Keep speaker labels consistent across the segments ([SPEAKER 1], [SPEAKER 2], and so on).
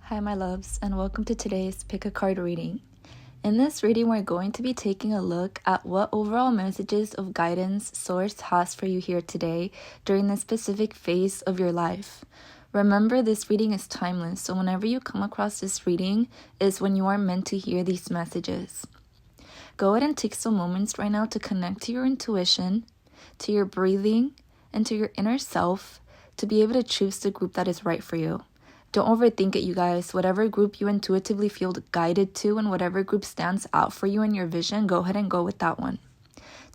[SPEAKER 1] Hi my loves, and welcome to today's Pick a Card reading. In this reading, we're going to be taking a look at what overall messages of guidance Source has for you here today during this specific phase of your life. Remember, this reading is timeless, so whenever you come across this reading is when you are meant to hear these messages. Go ahead and take some moments right now to connect to your intuition, to your breathing, and to your inner self to be able to choose the group that is right for you. Don't overthink it, you guys. Whatever group you intuitively feel guided to and whatever group stands out for you in your vision, go ahead and go with that one.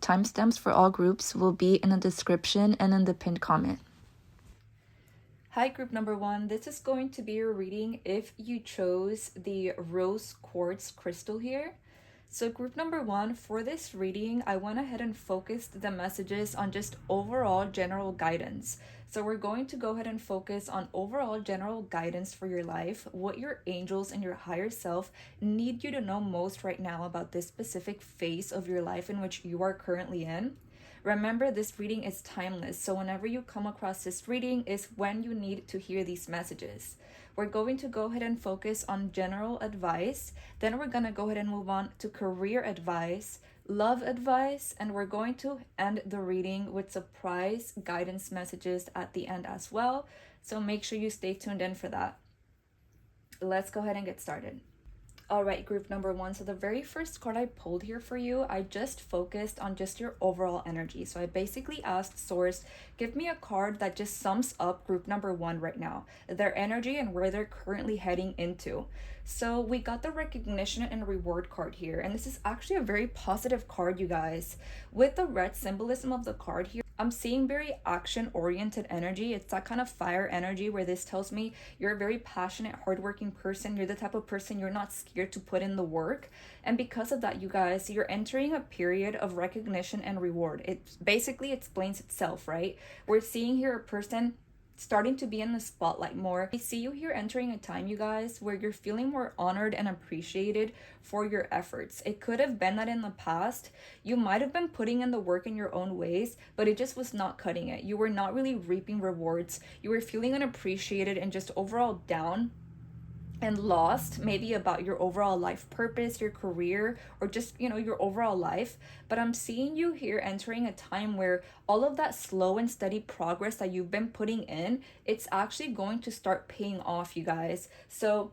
[SPEAKER 1] Timestamps for all groups will be in the description and in the pinned comment. Hi, group number 1. This is going to be your reading if you chose the rose quartz crystal here. So group number 1, for this reading, I went ahead and focused the messages on just overall general guidance. So we're going to go ahead and focus on overall general guidance for your life, what your angels and your higher self need you to know most right now about this specific phase of your life in which you are currently in. Remember, this reading is timeless, so whenever you come across this reading is when you need to hear these messages. We're going to go ahead and focus on general advice, then we're going to go ahead and move on to career advice, love advice, and we're going to end the reading with surprise guidance messages at the end as well, so make sure you stay tuned in for that. Let's go ahead and get started. All right, group number 1. So the very first card I pulled here for you, I just focused on just your overall energy. So I basically asked Source, give me a card that just sums up group number 1 right now, their energy and where they're currently heading into. So we got the recognition and reward card here. And this is actually a very positive card, you guys. With the red symbolism of the card here, I'm seeing very action-oriented energy. It's that kind of fire energy where this tells me you're a very passionate, hardworking person. You're the type of person you're not scared to put in the work. And because of that, you guys, you're entering a period of recognition and reward. It basically explains itself, right? We're seeing here a person starting to be in the spotlight more. I see you here entering a time, you guys, where you're feeling more honored and appreciated for your efforts. It could have been that in the past, you might have been putting in the work in your own ways, but it just was not cutting it. You were not really reaping rewards. You were feeling unappreciated and just overall down and lost maybe about your overall life purpose, your career, or just, your overall life. But I'm seeing you here entering a time where all of that slow and steady progress that you've been putting in, it's actually going to start paying off, you guys. So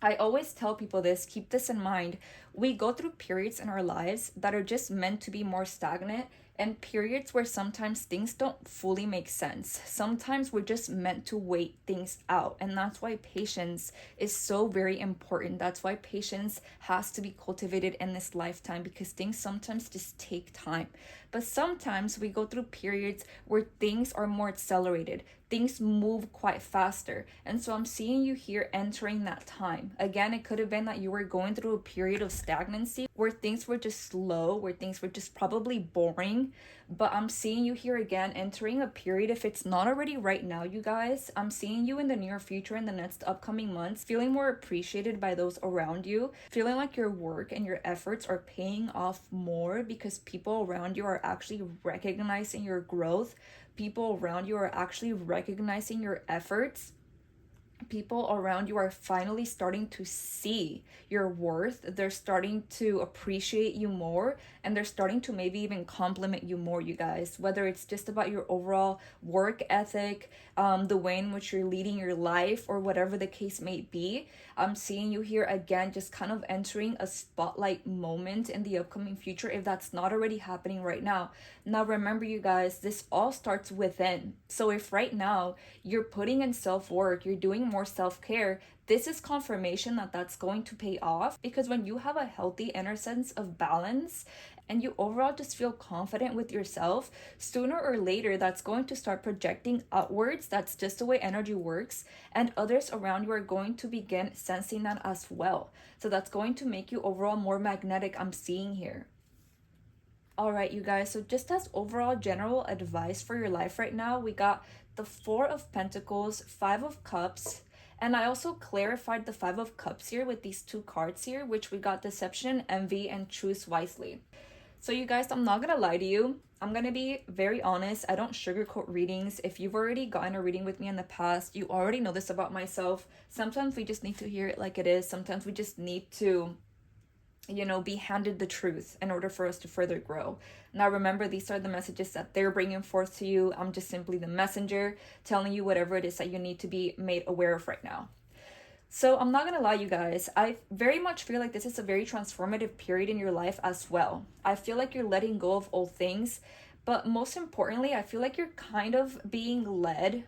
[SPEAKER 1] I always tell people this, keep this in mind. We go through periods in our lives that are just meant to be more stagnant, and periods where sometimes things don't fully make sense. Sometimes we're just meant to wait things out, and that's why patience is so very important. That's why patience has to be cultivated in this lifetime, because things sometimes just take time. But sometimes we go through periods where things are more accelerated. Things move quite faster. And so I'm seeing you here entering that time. Again, it could have been that you were going through a period of stagnancy where things were just slow, where things were just probably boring. But I'm seeing you here again entering a period, if it's not already right now, you guys, I'm seeing you in the near future, in the next upcoming months, feeling more appreciated by those around you, feeling like your work and your efforts are paying off more because people around you are actually recognizing your growth. People around you are actually recognizing your efforts. People around you are finally starting to see your worth. They're starting to appreciate you more, and they're starting to maybe even compliment you more, you guys. Whether it's just about your overall work ethic, the way in which you're leading your life, or whatever the case may be. I'm seeing you here again just kind of entering a spotlight moment in the upcoming future, if that's not already happening right now. Now remember, you guys, this all starts within. So if right now you're putting in self-work, you're doing more self-care, this is confirmation that that's going to pay off, because when you have a healthy inner sense of balance and you overall just feel confident with yourself, sooner or later that's going to start projecting outwards. That's just the way energy works, and others around you are going to begin sensing that as well. So that's going to make you overall more magnetic, I'm seeing here. All right, you guys, so just as overall general advice for your life right now, we got the 4 of Pentacles, 5 of Cups, and I also clarified the 5 of Cups here with these 2 cards here, which we got Deception, Envy, and Choose Wisely. So you guys, I'm not gonna lie to you. I'm gonna be very honest. I don't sugarcoat readings. If you've already gotten a reading with me in the past, you already know this about myself. Sometimes we just need to hear it like it is. Sometimes we just need to, be handed the truth in order for us to further grow. Now remember, these are the messages that they're bringing forth to you. I'm just simply the messenger telling you whatever it is that you need to be made aware of right now. So I'm not gonna lie, you guys, I very much feel like this is a very transformative period in your life as well. I feel like you're letting go of old things, but most importantly, I feel like you're kind of being led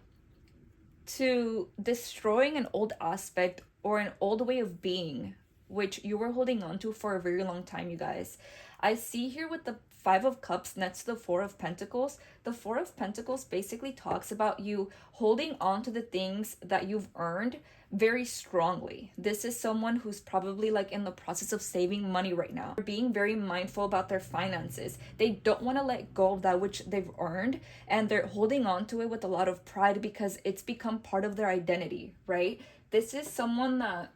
[SPEAKER 1] to destroying an old aspect or an old way of being, which you were holding on to for a very long time, you guys. I see here with the Five of Cups next to the Four of Pentacles, the Four of Pentacles basically talks about you holding on to the things that you've earned very strongly. This is someone who's probably like in the process of saving money right now. They're being very mindful about their finances. They don't want to let go of that which they've earned, and they're holding on to it with a lot of pride because it's become part of their identity, right? This is someone that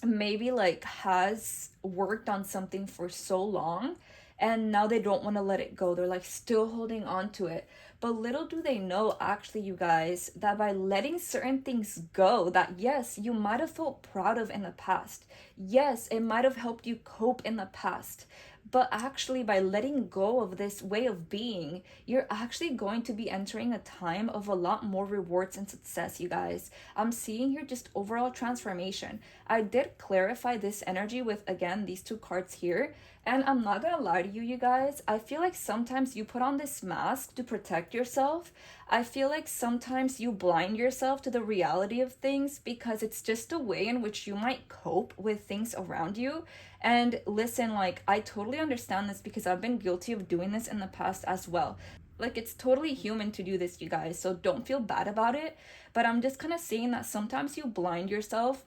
[SPEAKER 1] maybe like has worked on something for so long and now they don't want to let it go. They're like still holding on to it. But little do they know, actually, you guys, that by letting certain things go that yes, you might have felt proud of in the past, yes, it might have helped you cope in the past, but actually by letting go of this way of being, you're actually going to be entering a time of a lot more rewards and success, you guys. I'm seeing here just overall transformation. I did clarify this energy with, again, these two cards here. And I'm not gonna lie to you, you guys, I feel like sometimes you put on this mask to protect yourself. I feel like sometimes you blind yourself to the reality of things because it's just a way in which you might cope with things around you. And listen, like, I totally understand this because I've been guilty of doing this in the past as well. Like, it's totally human to do this, you guys, so don't feel bad about it. But I'm just kind of saying that sometimes you blind yourself,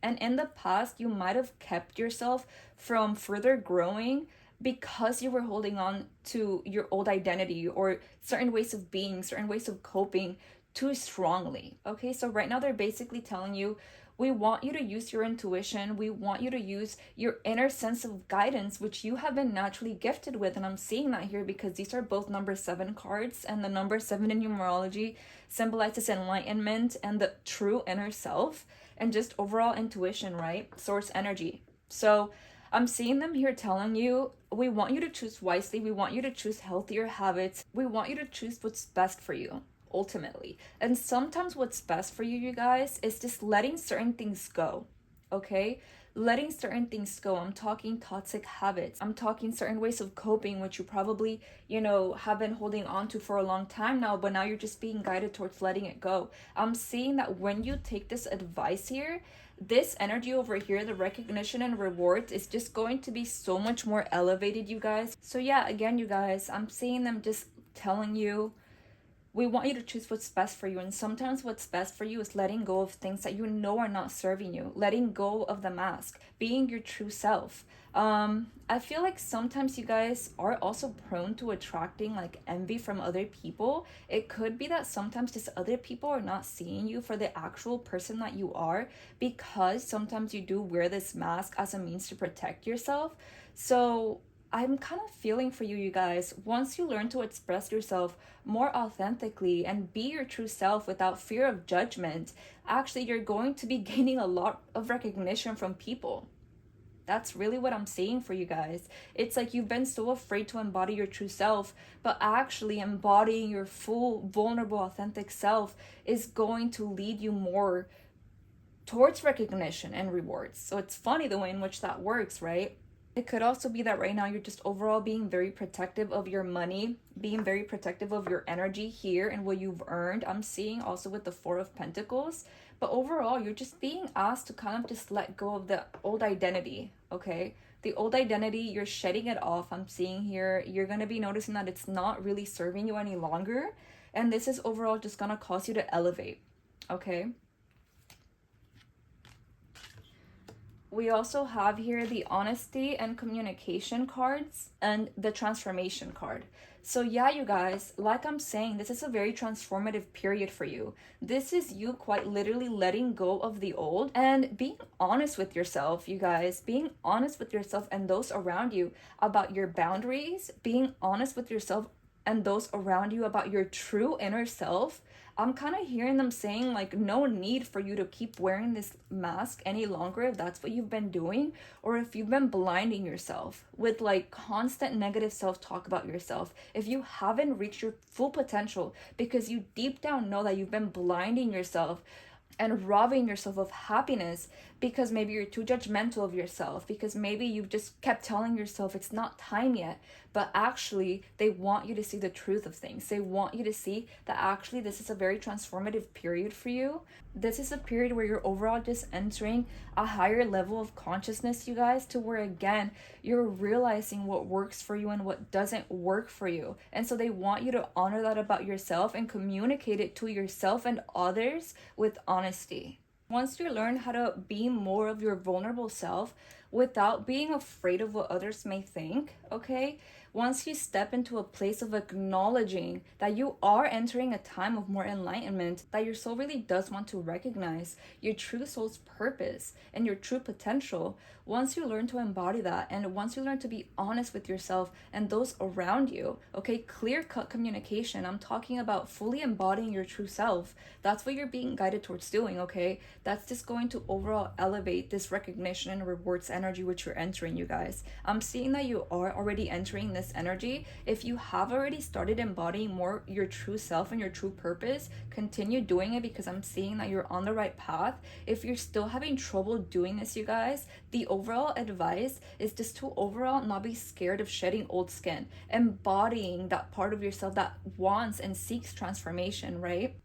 [SPEAKER 1] and in the past, you might have kept yourself from further growing because you were holding on to your old identity or certain ways of being, certain ways of coping too strongly. Okay, so right now they're basically telling you, we want you to use your intuition. We want you to use your inner sense of guidance, which you have been naturally gifted with. And I'm seeing that here because these are both number 7 cards, and the number 7 in numerology symbolizes enlightenment and the true inner self and just overall intuition, right? Source energy. So I'm seeing them here telling you, we want you to choose wisely. We want you to choose healthier habits. We want you to choose what's best for you, ultimately. And sometimes what's best for you, you guys, is just letting certain things go, okay? Letting certain things go. I'm talking toxic habits. I'm talking certain ways of coping, which you probably, have been holding on to for a long time now, but now you're just being guided towards letting it go. I'm seeing that when you take this advice here, this energy over here, the recognition and rewards, is just going to be so much more elevated, you guys. So yeah, again, you guys, I'm seeing them just telling you, we want you to choose what's best for you. And sometimes what's best for you is letting go of things that you know are not serving you, letting go of the mask, being your true self. I feel like sometimes you guys are also prone to attracting like envy from other people. It could be that sometimes just other people are not seeing you for the actual person that you are, because sometimes you do wear this mask as a means to protect yourself. So I'm kind of feeling for you, you guys. Once you learn to express yourself more authentically and be your true self without fear of judgment, actually, you're going to be gaining a lot of recognition from people. That's really what I'm seeing for you guys. It's like you've been so afraid to embody your true self, but actually embodying your full, vulnerable, authentic self is going to lead you more towards recognition and rewards. So it's funny the way in which that works, right? It could also be that right now you're just overall being very protective of your money, being very protective of your energy here and what you've earned. I'm seeing also with the Four of Pentacles. But overall, you're just being asked to kind of just let go of the old identity, okay? The old identity, you're shedding it off. I'm seeing here, you're going to be noticing that it's not really serving you any longer. And this is overall just going to cause you to elevate, okay? We also have here the honesty and communication cards and the transformation card. So yeah, you guys, like I'm saying, this is a very transformative period for you. This is you quite literally letting go of the old and being honest with yourself, you guys. Being honest with yourself and those around you about your boundaries, being honest with yourself and those around you about your true inner self. I'm kind of hearing them saying, like, no need for you to keep wearing this mask any longer if that's what you've been doing, or if you've been blinding yourself with like constant negative self-talk about yourself. If you haven't reached your full potential because you deep down know that you've been blinding yourself and robbing yourself of happiness because maybe you're too judgmental of yourself, because maybe you've just kept telling yourself it's not time yet, but actually they want you to see the truth of things. They want you to see that actually this is a very transformative period for you. This is a period where you're overall just entering a higher level of consciousness, you guys, to where again you're realizing what works for you and what doesn't work for you. And so they want you to honor that about yourself and communicate it to yourself and others with honesty. Once you learn how to be more of your vulnerable self without being afraid of what others may think, okay? Once you step into a place of acknowledging that you are entering a time of more enlightenment, that your soul really does want to recognize your true soul's purpose and your true potential, once you learn to embody that, and once you learn to be honest with yourself and those around you, okay, clear-cut communication. I'm talking about fully embodying your true self. That's what you're being guided towards doing, okay? That's just going to overall elevate this recognition and rewards energy which you're entering, you guys. I'm seeing that you are already entering this energy. If you have already started embodying more your true self and your true purpose, continue doing it, because I'm seeing that you're on the right path. If you're still having trouble doing this, you guys, the overall advice is just to overall not be scared of shedding old skin, embodying that part of yourself that wants and seeks transformation, right?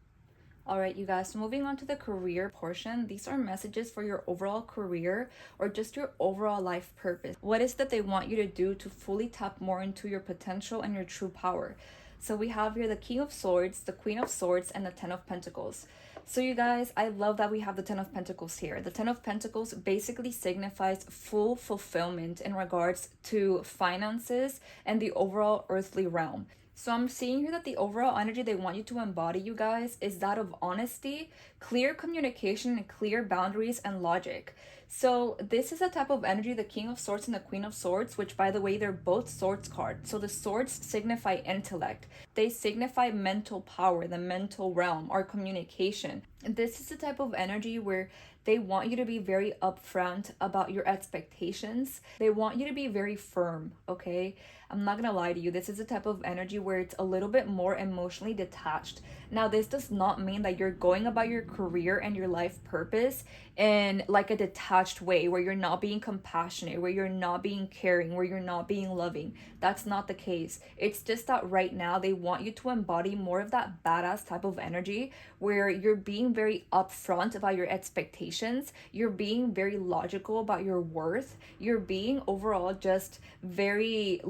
[SPEAKER 1] All right, you guys, so moving on to the career portion. These are messages for your overall career or just your overall life purpose. What is that they want you to do to fully tap more into your potential and your true power? So we have here the King of Swords, the Queen of Swords, and the Ten of Pentacles. So you guys, I love that we have the Ten of Pentacles here. The Ten of Pentacles basically signifies full fulfillment in regards to finances and the overall earthly realm. So I'm seeing here that the overall energy they want you to embody, you guys, is that of honesty, clear communication, and clear boundaries and logic. So this is a type of energy, the King of Swords and the Queen of Swords, which by the way, they're both swords cards. So the swords signify intellect. They signify mental power, the mental realm, our communication. And this is the type of energy where they want you to be very upfront about your expectations. They want you to be very firm, okay? I'm not gonna lie to you. This is a type of energy where it's a little bit more emotionally detached. Now, this does not mean that you're going about your career and your life purpose in like a detached way where you're not being compassionate, where you're not being caring, where you're not being loving. That's not the case. It's just that right now they want you to embody more of that badass type of energy where you're being very upfront about your expectations. You're being very logical about your worth. You're being overall just very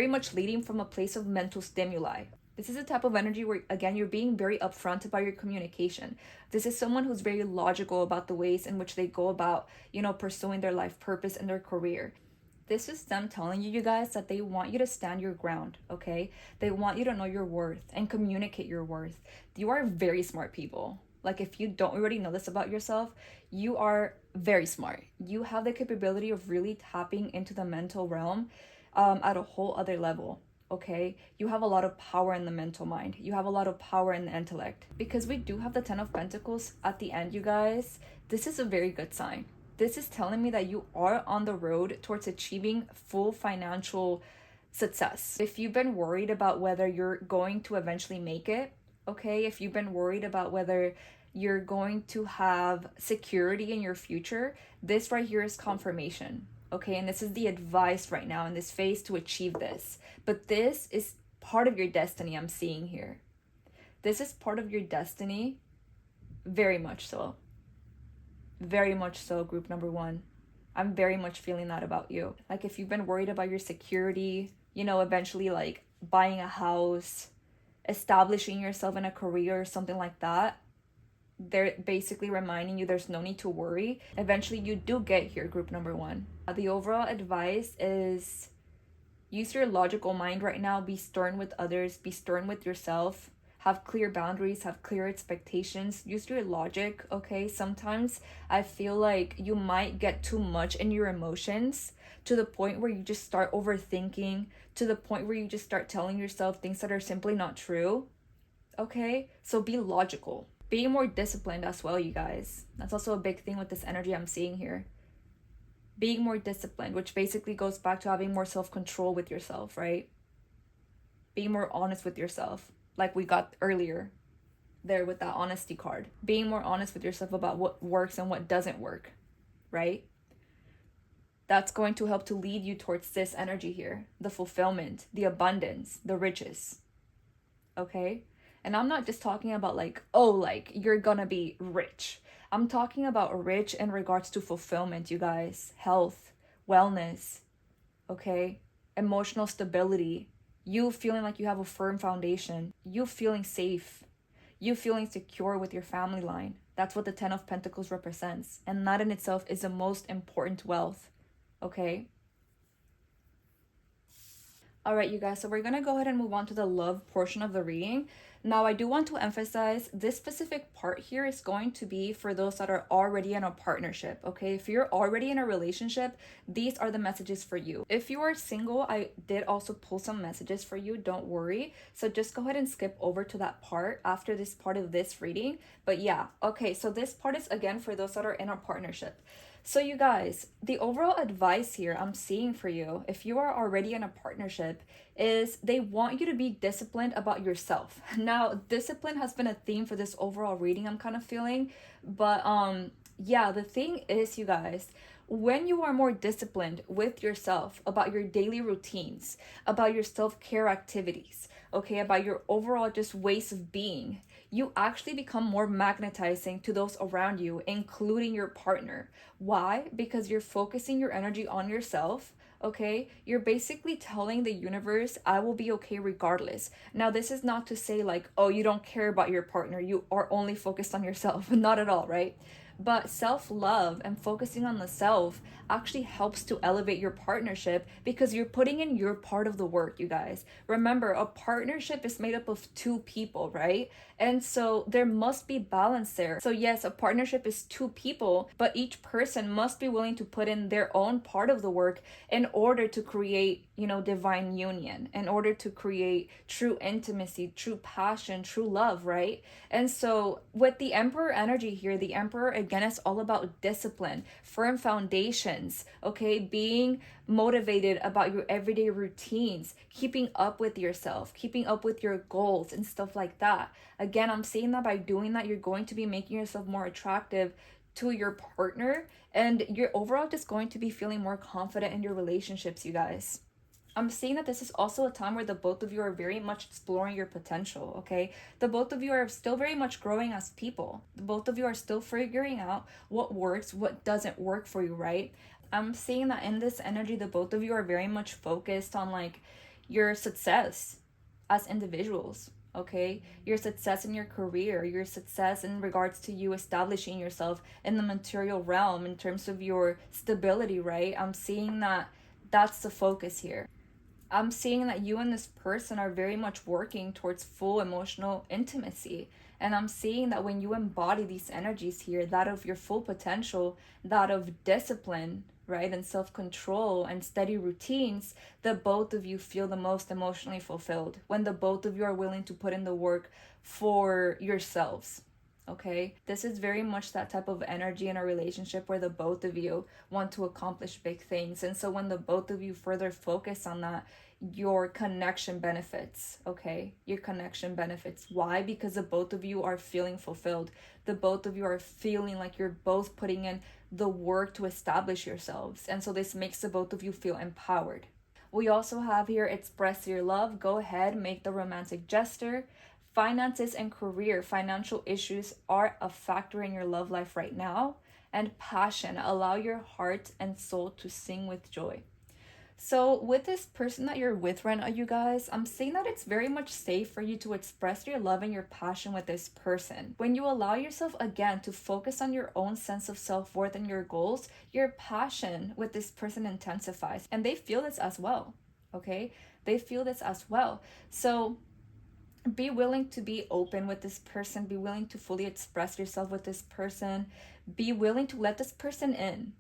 [SPEAKER 1] much leading from a place of mental stimuli. This is a type of energy where, again, you're being very upfront about your communication. This is someone who's very logical about the ways in which they go about, pursuing their life purpose and their career. This is them telling you, you guys, that they want you to stand your ground, okay? They want you to know your worth and communicate your worth. You are very smart people. Like, if you don't already know this about yourself, you are very smart. You have the capability of really tapping into the mental realm at a whole other level. Okay, you have a lot of power in the mental mind. You have a lot of power in the intellect. Because we do have the Ten of Pentacles at the end, you guys, this is a very good sign. This is telling me that you are on the road towards achieving full financial success. If you've been worried about whether you're going to eventually make it, okay, if you've been worried about whether you're going to have security in your future, this right here is confirmation. Okay, and this is the advice right now in this phase to achieve this. But this is part of your destiny I'm seeing here. This is part of your destiny, very much so. Very much so, group number one. I'm very much feeling that about you. Like, if you've been worried about your security, eventually like buying a house, establishing yourself in a career or something like that, they're basically reminding you there's no need to worry. Eventually you do get here, group number one. The overall advice is use your logical mind right now. Be stern with others, be stern with yourself, have clear boundaries, have clear expectations, use your logic, okay? Sometimes I feel like you might get too much in your emotions to the point where you just start overthinking, to the point where you just start telling yourself things that are simply not true, okay? So be logical. Be more disciplined as well, you guys. That's also a big thing with this energy I'm seeing here. Being more disciplined, which basically goes back to having more self-control with yourself, right? Being more honest with yourself, like we got earlier there with that honesty card. Being more honest with yourself about what works and what doesn't work, right? That's going to help to lead you towards this energy here, the fulfillment, the abundance, the riches, okay? And I'm not just talking about like, oh, like you're gonna be rich. I'm talking about rich in regards to fulfillment, you guys. Health, wellness, okay? Emotional stability. You feeling like you have a firm foundation. You feeling safe. You feeling secure with your family line. That's what the Ten of Pentacles represents. And that in itself is the most important wealth, okay? All right, you guys, so we're going to go ahead and move on to the love portion of the reading. Now, I do want to emphasize this specific part here is going to be for those that are already in a partnership, okay? If you're already in a relationship, these are the messages for you. If you are single, I did also pull some messages for you, don't worry. So just go ahead and skip over to that part after this part of this reading. But yeah, okay, so this part is again for those that are in a partnership. So you guys, the overall advice here I'm seeing for you, if you are already in a partnership, is they want you to be disciplined about yourself. Now, discipline has been a theme for this overall reading, I'm kind of feeling. But yeah, the thing is, you guys, when you are more disciplined with yourself about your daily routines, about your self-care activities, okay, about your overall just ways of being, you actually become more magnetizing to those around you, including your partner. Why? Because you're focusing your energy on yourself, okay? You're basically telling the universe, I will be okay regardless. Now, this is not to say like, oh, you don't care about your partner, you are only focused on yourself. Not at all, right? But self-love and focusing on the self actually helps to elevate your partnership because you're putting in your part of the work, you guys. Remember, a partnership is made up of two people, right? And so there must be balance there. So yes, a partnership is two people, but each person must be willing to put in their own part of the work in order to create, divine union, in order to create true intimacy, true passion, true love, right? And so with the Emperor energy here, the Emperor, again, is all about discipline, firm foundations, okay? Being motivated about your everyday routines, keeping up with yourself, keeping up with your goals and stuff like that. Again, I'm saying that by doing that, you're going to be making yourself more attractive to your partner, and you're overall just going to be feeling more confident in your relationships, you guys. I'm seeing that this is also a time where the both of you are very much exploring your potential, okay? The both of you are still very much growing as people. The both of you are still figuring out what works, what doesn't work for you, right? I'm seeing that in this energy, the both of you are very much focused on like your success as individuals, okay? Your success in your career, your success in regards to you establishing yourself in the material realm in terms of your stability, right? I'm seeing that that's the focus here. I'm seeing that you and this person are very much working towards full emotional intimacy. And I'm seeing that when you embody these energies here, that of your full potential, that of discipline, right, and self-control and steady routines, the both of you feel the most emotionally fulfilled when the both of you are willing to put in the work for yourselves. Okay, this is very much that type of energy in a relationship where the both of you want to accomplish big things. And so when the both of you further focus on that, your connection benefits, okay? Your connection benefits. Why? Because the both of you are feeling fulfilled. The both of you are feeling like you're both putting in the work to establish yourselves. And so this makes the both of you feel empowered. We also have here, express your love. Go ahead, make the romantic gesture. Finances and career, financial issues are a factor in your love life right now. And passion, allow your heart and soul to sing with joy. So with this person that you're with right now, you guys, I'm saying that it's very much safe for you to express your love and your passion with this person. When you allow yourself again to focus on your own sense of self-worth and your goals, your passion with this person intensifies, and they feel this as well. Okay? They feel this as well. So be willing to be open with this person, be willing to fully express yourself with this person, be willing to let this person in.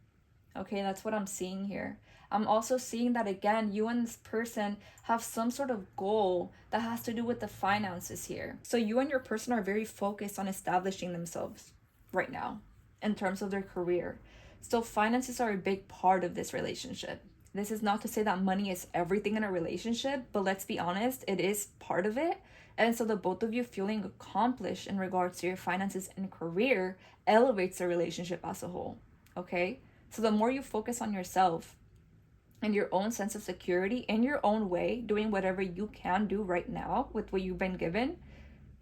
[SPEAKER 1] Okay, that's what I'm seeing here. I'm also seeing that again, you and this person have some sort of goal that has to do with the finances here. So you and your person are very focused on establishing themselves right now in terms of their career. So finances are a big part of this relationship. This is not to say that money is everything in a relationship, but let's be honest, it is part of it. And so the both of you feeling accomplished in regards to your finances and career elevates the relationship as a whole. Okay? So the more you focus on yourself and your own sense of security in your own way, doing whatever you can do right now with what you've been given,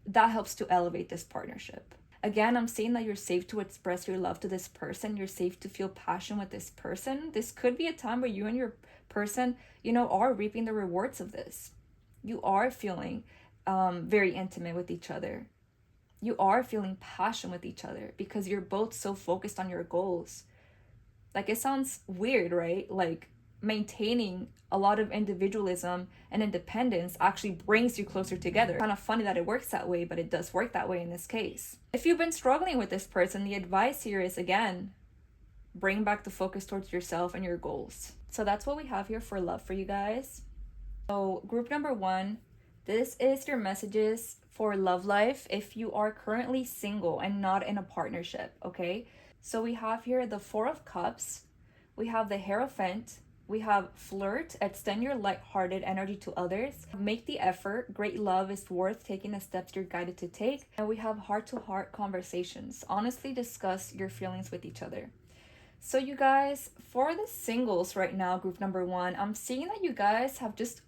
[SPEAKER 1] that helps to elevate this partnership. Again, I'm saying that you're safe to express your love to this person. You're safe to feel passion with this person. This could be a time where you and your person, are reaping the rewards of this. You are feeling very intimate with each other. You are feeling passion with each other because you're both so focused on your goals. Like, it sounds weird, right? Like, maintaining a lot of individualism and independence actually brings you closer together. Kind of funny that it works that way, but it does work that way in this case. If you've been struggling with this person, the advice here is, again, bring back the focus towards yourself and your goals. So that's what we have here for love for you guys. So group number 1, this is your messages for love life if you are currently single and not in a partnership, okay? So we have here the 4 of Cups, we have the Hierophant, we have flirt, extend your light-hearted energy to others, make the effort, great love is worth taking the steps you're guided to take, and we have heart-to-heart conversations, honestly discuss your feelings with each other. So you guys, for the singles right now, group number 1, I'm seeing that you guys have just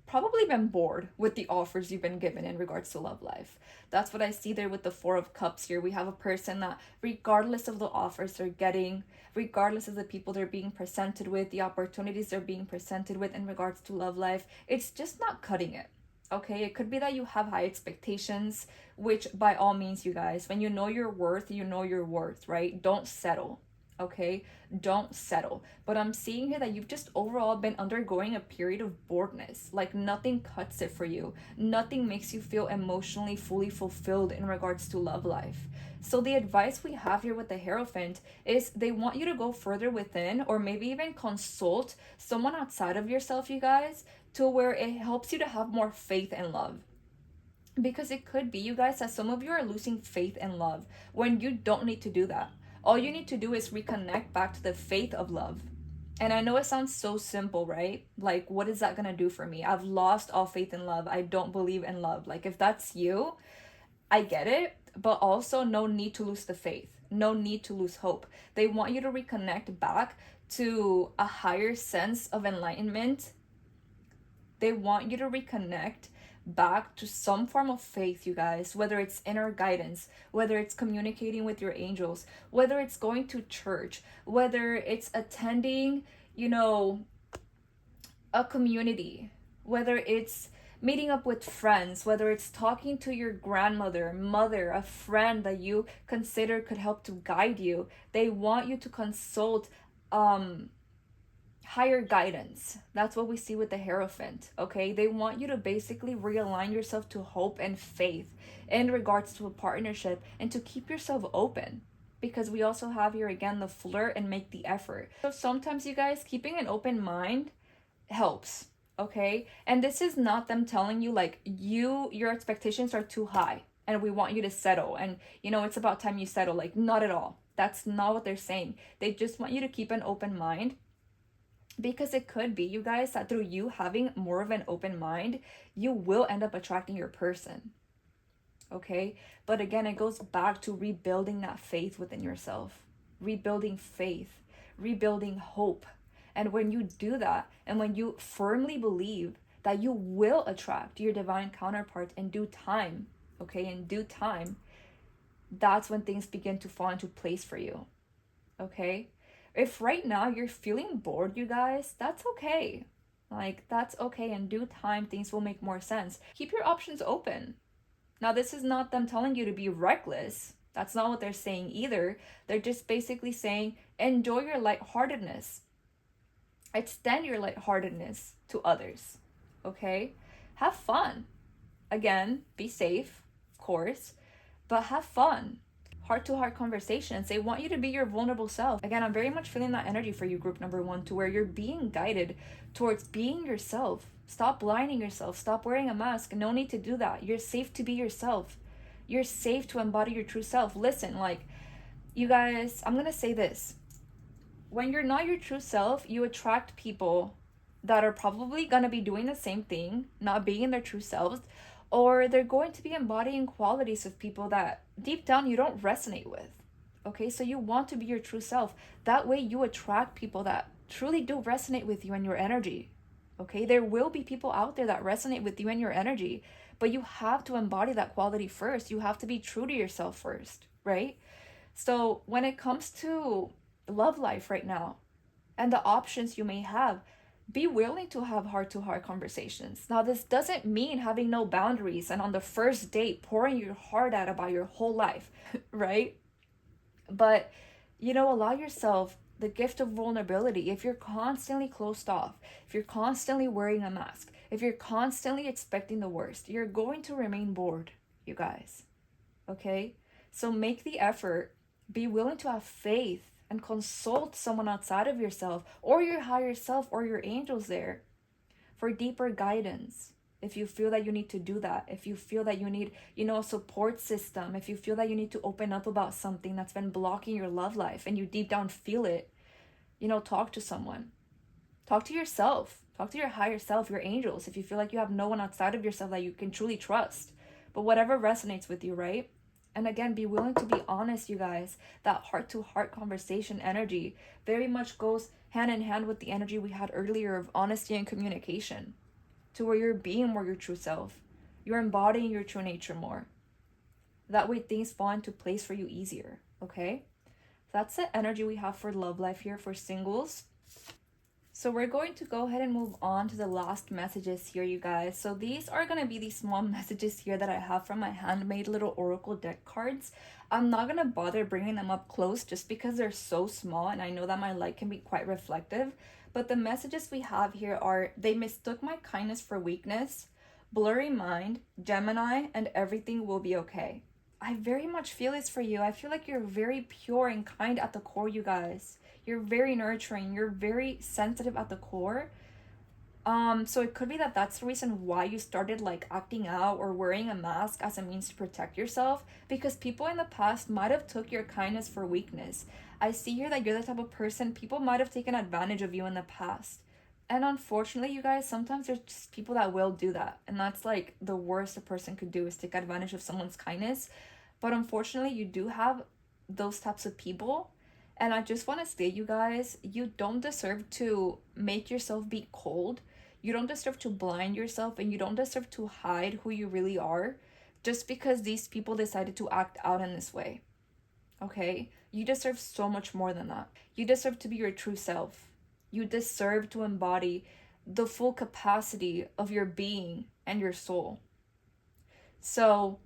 [SPEAKER 1] probably been bored with the offers you've been given in regards to love life. That's what I see there with the 4 of Cups here. We have a person that, regardless of the offers they're getting, regardless of the people they're being presented with, the opportunities they're being presented with in regards to love life, it's just not cutting it. Okay, it could be that you have high expectations, which by all means, you guys, when you know your worth, right? Don't settle. Okay, don't settle. But I'm seeing here that you've just overall been undergoing a period of boredness. Like, nothing cuts it for you. Nothing makes you feel emotionally fully fulfilled in regards to love life. So the advice we have here with the Hierophant is they want you to go further within, or maybe even consult someone outside of yourself, you guys, to where it helps you to have more faith in love. Because it could be, you guys, that some of you are losing faith in love when you don't need to do that. All you need to do is reconnect back to the faith of love. And I know it sounds so simple, right? Like, what is that gonna do for me? I've lost all faith in love. I don't believe in love. Like, if that's you, I get it, but also no need to lose the faith. No need to lose hope. They want you to reconnect back to a higher sense of enlightenment. They want you to reconnect back to some form of faith, you guys, whether it's inner guidance, whether it's communicating with your angels, whether it's going to church, whether it's attending, a community, whether it's meeting up with friends, whether it's talking to your grandmother, mother, a friend that you consider could help to guide you. They want you to consult higher guidance. That's what we see with the Hierophant, okay? They want you to basically realign yourself to hope and faith in regards to a partnership, and to keep yourself open, because we also have here again the flirt and make the effort. So sometimes, you guys, keeping an open mind helps, okay? And this is not them telling you like your expectations are too high and we want you to settle, and it's about time you settle. Like, not at all. That's not what they're saying. They just want you to keep an open mind, because it could be, you guys, that through you having more of an open mind, you will end up attracting your person. Okay? But again, it goes back to rebuilding that faith within yourself. Rebuilding faith. Rebuilding hope. And when you do that, and when you firmly believe that you will attract your divine counterpart in due time, okay, in due time, that's when things begin to fall into place for you. Okay? If right now you're feeling bored, you guys, that's okay. Like, that's okay. In due time, things will make more sense. Keep your options open. Now, this is not them telling you to be reckless. That's not what they're saying either. They're just basically saying, enjoy your lightheartedness. Extend your lightheartedness to others. Okay? Have fun. Again, be safe, of course, but have fun. Heart-to-heart conversations. They want you to be your vulnerable self. Again, I'm very much feeling that energy for you, group number 1, to where you're being guided towards being yourself. Stop blinding yourself. Stop wearing a mask. No need to do that. You're safe to be yourself. You're safe to embody your true self. Listen, like, you guys, I'm gonna say this. When you're not your true self, you attract people that are probably gonna be doing the same thing, not being their true selves, or they're going to be embodying qualities of people that deep down you don't resonate with. Okay, so you want to be your true self. That way you attract people that truly do resonate with you and your energy. Okay, there will be people out there that resonate with you and your energy, but you have to embody that quality first. You have to be true to yourself first, right? So when it comes to love life right now and the options you may have, be willing to have heart-to-heart conversations. Now, this doesn't mean having no boundaries and on the first date pouring your heart out about your whole life, right? But, allow yourself the gift of vulnerability. If you're constantly closed off, if you're constantly wearing a mask, if you're constantly expecting the worst, you're going to remain bored, you guys. Okay? So make the effort. Be willing to have faith and consult someone outside of yourself or your higher self or your angels there for deeper guidance. If you feel that you need to do that, if you feel that you need, a support system, if you feel that you need to open up about something that's been blocking your love life and you deep down feel it, talk to someone. Talk to yourself. Talk to your higher self, your angels, if you feel like you have no one outside of yourself that you can truly trust. But whatever resonates with you, right? And again, be willing to be honest, you guys. That heart-to-heart conversation energy very much goes hand in hand with the energy we had earlier of honesty and communication, to where you're being more your true self. You're embodying your true nature more. That way things fall into place for you easier, okay? That's the energy we have for love life here for singles. So we're going to go ahead and move on to the last messages here, you guys. So these are going to be these small messages here that I have from my handmade little oracle deck cards. I'm not going to bother bringing them up close just because they're so small, and I know that my light can be quite reflective. But the messages we have here are: they mistook my kindness for weakness, blurry mind, Gemini, and everything will be okay. I very much feel this for you. I feel like you're very pure and kind at the core, you guys. You're very nurturing. You're very sensitive at the core. So it could be that that's the reason why you started like acting out or wearing a mask as a means to protect yourself, because people in the past might have took your kindness for weakness. I see here that you're the type of person people might have taken advantage of you in the past. And unfortunately, you guys, sometimes there's just people that will do that. And that's like the worst a person could do, is take advantage of someone's kindness. But unfortunately, you do have those types of people. And I just want to say, you guys, you don't deserve to make yourself be cold. You don't deserve to blind yourself, and you don't deserve to hide who you really are just because these people decided to act out in this way. Okay? You deserve so much more than that. You deserve to be your true self. You deserve to embody the full capacity of your being and your soul. So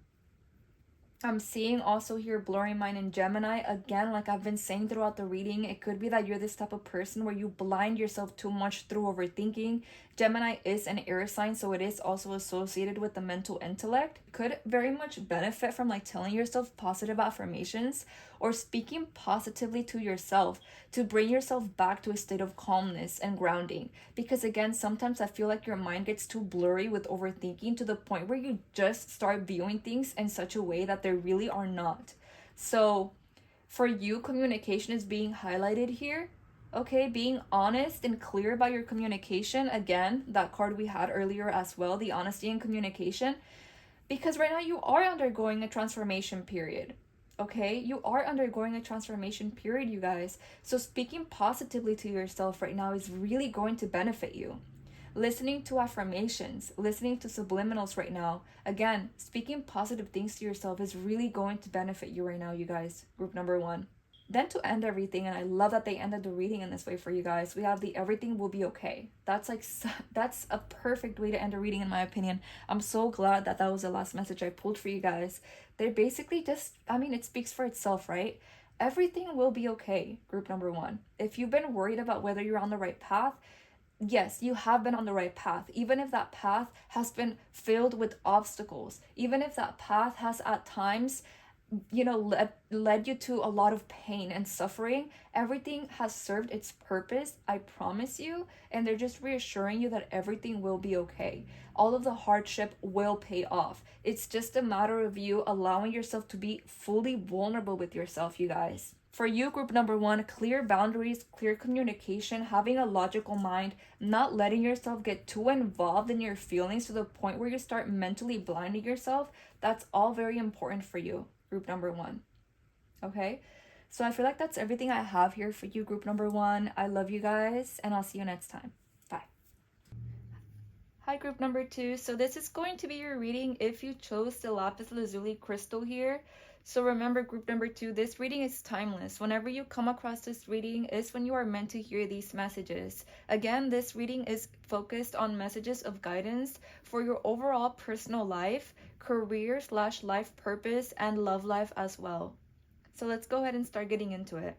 [SPEAKER 1] I'm seeing also here blurry mind and Gemini. Again, like I've been saying throughout the reading, it could be that you're this type of person where you blind yourself too much through overthinking. Gemini is an air sign, so it is also associated with the mental intellect. Could very much benefit from like telling yourself positive affirmations or speaking positively to yourself to bring yourself back to a state of calmness and grounding. Because again, sometimes I feel like your mind gets too blurry with overthinking to the point where you just start viewing things in such a way that they really are not. So for you, communication is being highlighted here. Okay, being honest and clear about your communication. Again, that card we had earlier as well, the honesty and communication. Because right now you are undergoing a transformation period. Okay, you are undergoing a transformation period, you guys. So speaking positively to yourself right now is really going to benefit you. Listening to affirmations, listening to subliminals right now. Again, speaking positive things to yourself is really going to benefit you right now, you guys. Group number 1. Then to end everything, and I love that they ended the reading in this way for you guys, we have the everything will be okay. That's like, that's a perfect way to end a reading in my opinion. I'm so glad that that was the last message I pulled for you guys. They're basically just, I mean, it speaks for itself, right? Everything will be okay, group number one. If you've been worried about whether you're on the right path, yes, you have been on the right path. Even if that path has been filled with obstacles, even if that path has at times, you know, led you to a lot of pain and suffering, everything has served its purpose, I promise you. And they're just reassuring you that everything will be okay. All of the hardship will pay off. It's just a matter of you allowing yourself to be fully vulnerable with yourself, you guys. For you, group number one, clear boundaries, clear communication, having a logical mind, not letting yourself get too involved in your feelings to the point where you start mentally blinding yourself. That's all very important for you, group number one. Okay? So I feel like that's everything I have here for you, group number one. I love you guys, and I'll see you next time. Bye. Hi, group number two. So this is going to be your reading if you chose the lapis lazuli crystal here. So remember, group number two, this reading is timeless. Whenever you come across this reading is when you are meant to hear these messages. Again, this reading is focused on messages of guidance for your overall personal life, career/life purpose, and love life as well. So let's go ahead and start getting into it.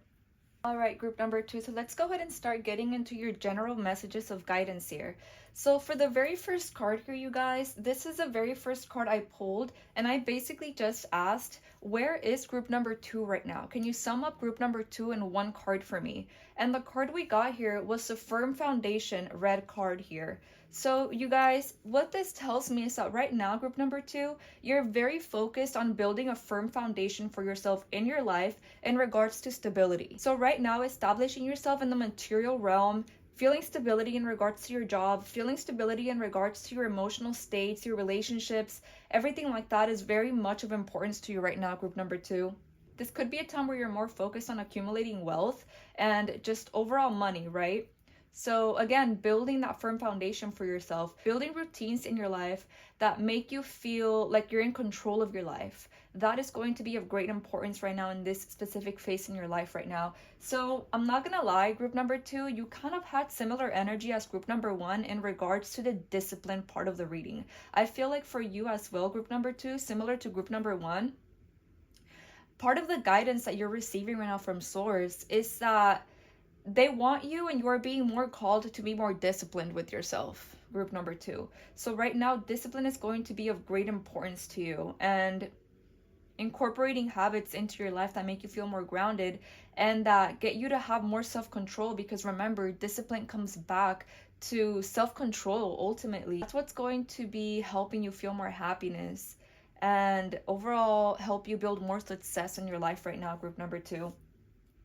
[SPEAKER 1] All right, group number two. So let's go ahead and start getting into your general messages of guidance here. So for the very first card here, you guys, this is the very first card I pulled, and I basically just asked, where is group number two right now? Can you sum up group number two in one card for me? And the card we got here was the firm foundation red card here. So you guys, what this tells me is that right now, group number two, you're very focused on building a firm foundation for yourself in your life in regards to stability. So right now, establishing yourself in the material realm, feeling stability in regards to your job, feeling stability in regards to your emotional states, your relationships, everything like that is very much of importance to you right now, group number two. This could be a time where you're more focused on accumulating wealth and just overall money, right? So again, building that firm foundation for yourself, building routines in your life that make you feel like you're in control of your life. That is going to be of great importance right now in this specific phase in your life right now. So I'm not gonna lie, group number two, you kind of had similar energy as group number one in regards to the discipline part of the reading. I feel like for you as well, group number two, similar to group number one, part of the guidance that you're receiving right now from Source is that they want you and you're being more called to be more disciplined with yourself, group number two. So right now, discipline is going to be of great importance to you, and incorporating habits into your life that make you feel more grounded and that get you to have more self-control, because remember, discipline comes back to self-control ultimately. That's what's going to be helping you feel more happiness and overall help you build more success in your life right now, group number two.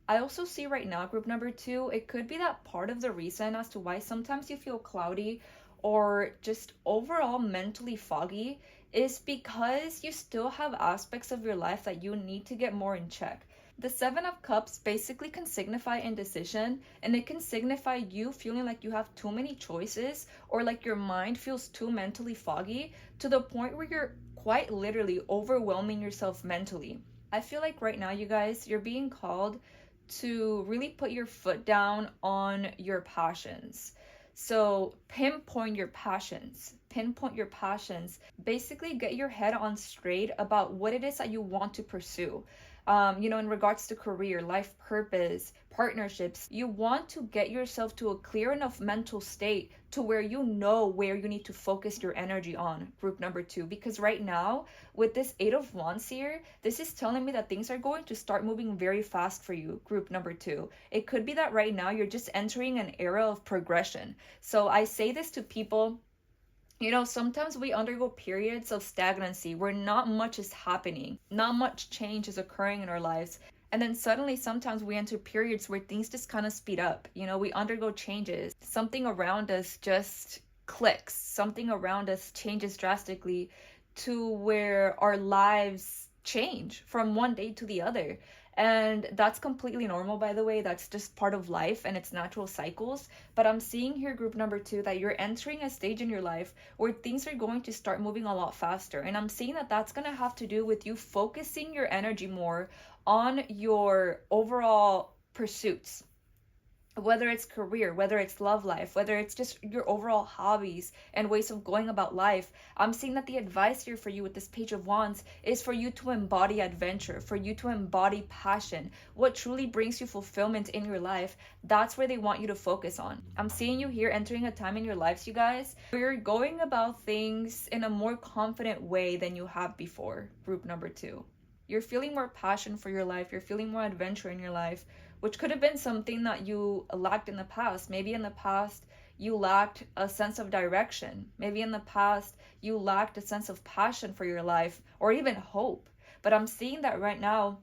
[SPEAKER 1] I also see right now, group number two, it could be that part of the reason as to why sometimes you feel cloudy or just overall mentally foggy is because you still have aspects of your life that you need to get more in check. The Seven of Cups basically can signify indecision, and it can signify you feeling like you have too many choices or like your mind feels too mentally foggy to the point where you're quite literally overwhelming yourself mentally. I feel like right now, you guys, you're being called to really put your foot down on your passions. So pinpoint your passions. Basically get your head on straight about what it is that you want to pursue. In regards to career, life purpose, partnerships, you want to get yourself to a clear enough mental state to where you know where you need to focus your energy on, group number two. Because right now, with this Eight of Wands here, this is telling me that things are going to start moving very fast for you, group number two. It could be that right now you're just entering an era of progression. So I say this to people, sometimes we undergo periods of stagnancy where not much is happening, not much change is occurring in our lives. And then suddenly sometimes we enter periods where things just kind of speed up. We undergo changes. Something around us just clicks. Something around us changes drastically to where our lives change from one day to the other. And that's completely normal, by the way. That's just part of life and its natural cycles. But I'm seeing here, group number 2, that you're entering a stage in your life where things are going to start moving a lot faster. And I'm seeing that that's going to have to do with you focusing your energy more on your overall pursuits, whether it's career, whether it's love life, whether it's just your overall hobbies and ways of going about life. I'm seeing that the advice here for you with this Page of Wands is for you to embody adventure, for you to embody passion, what truly brings you fulfillment in your life. That's where they want you to focus on. I'm seeing you here entering a time in your lives, you guys, where you're going about things in a more confident way than you have before, group number 2. You're feeling more passion for your life. You're feeling more adventure in your life, which could have been something that you lacked in the past. Maybe in the past, you lacked a sense of direction. Maybe in the past, you lacked a sense of passion for your life or even hope. But I'm seeing that right now,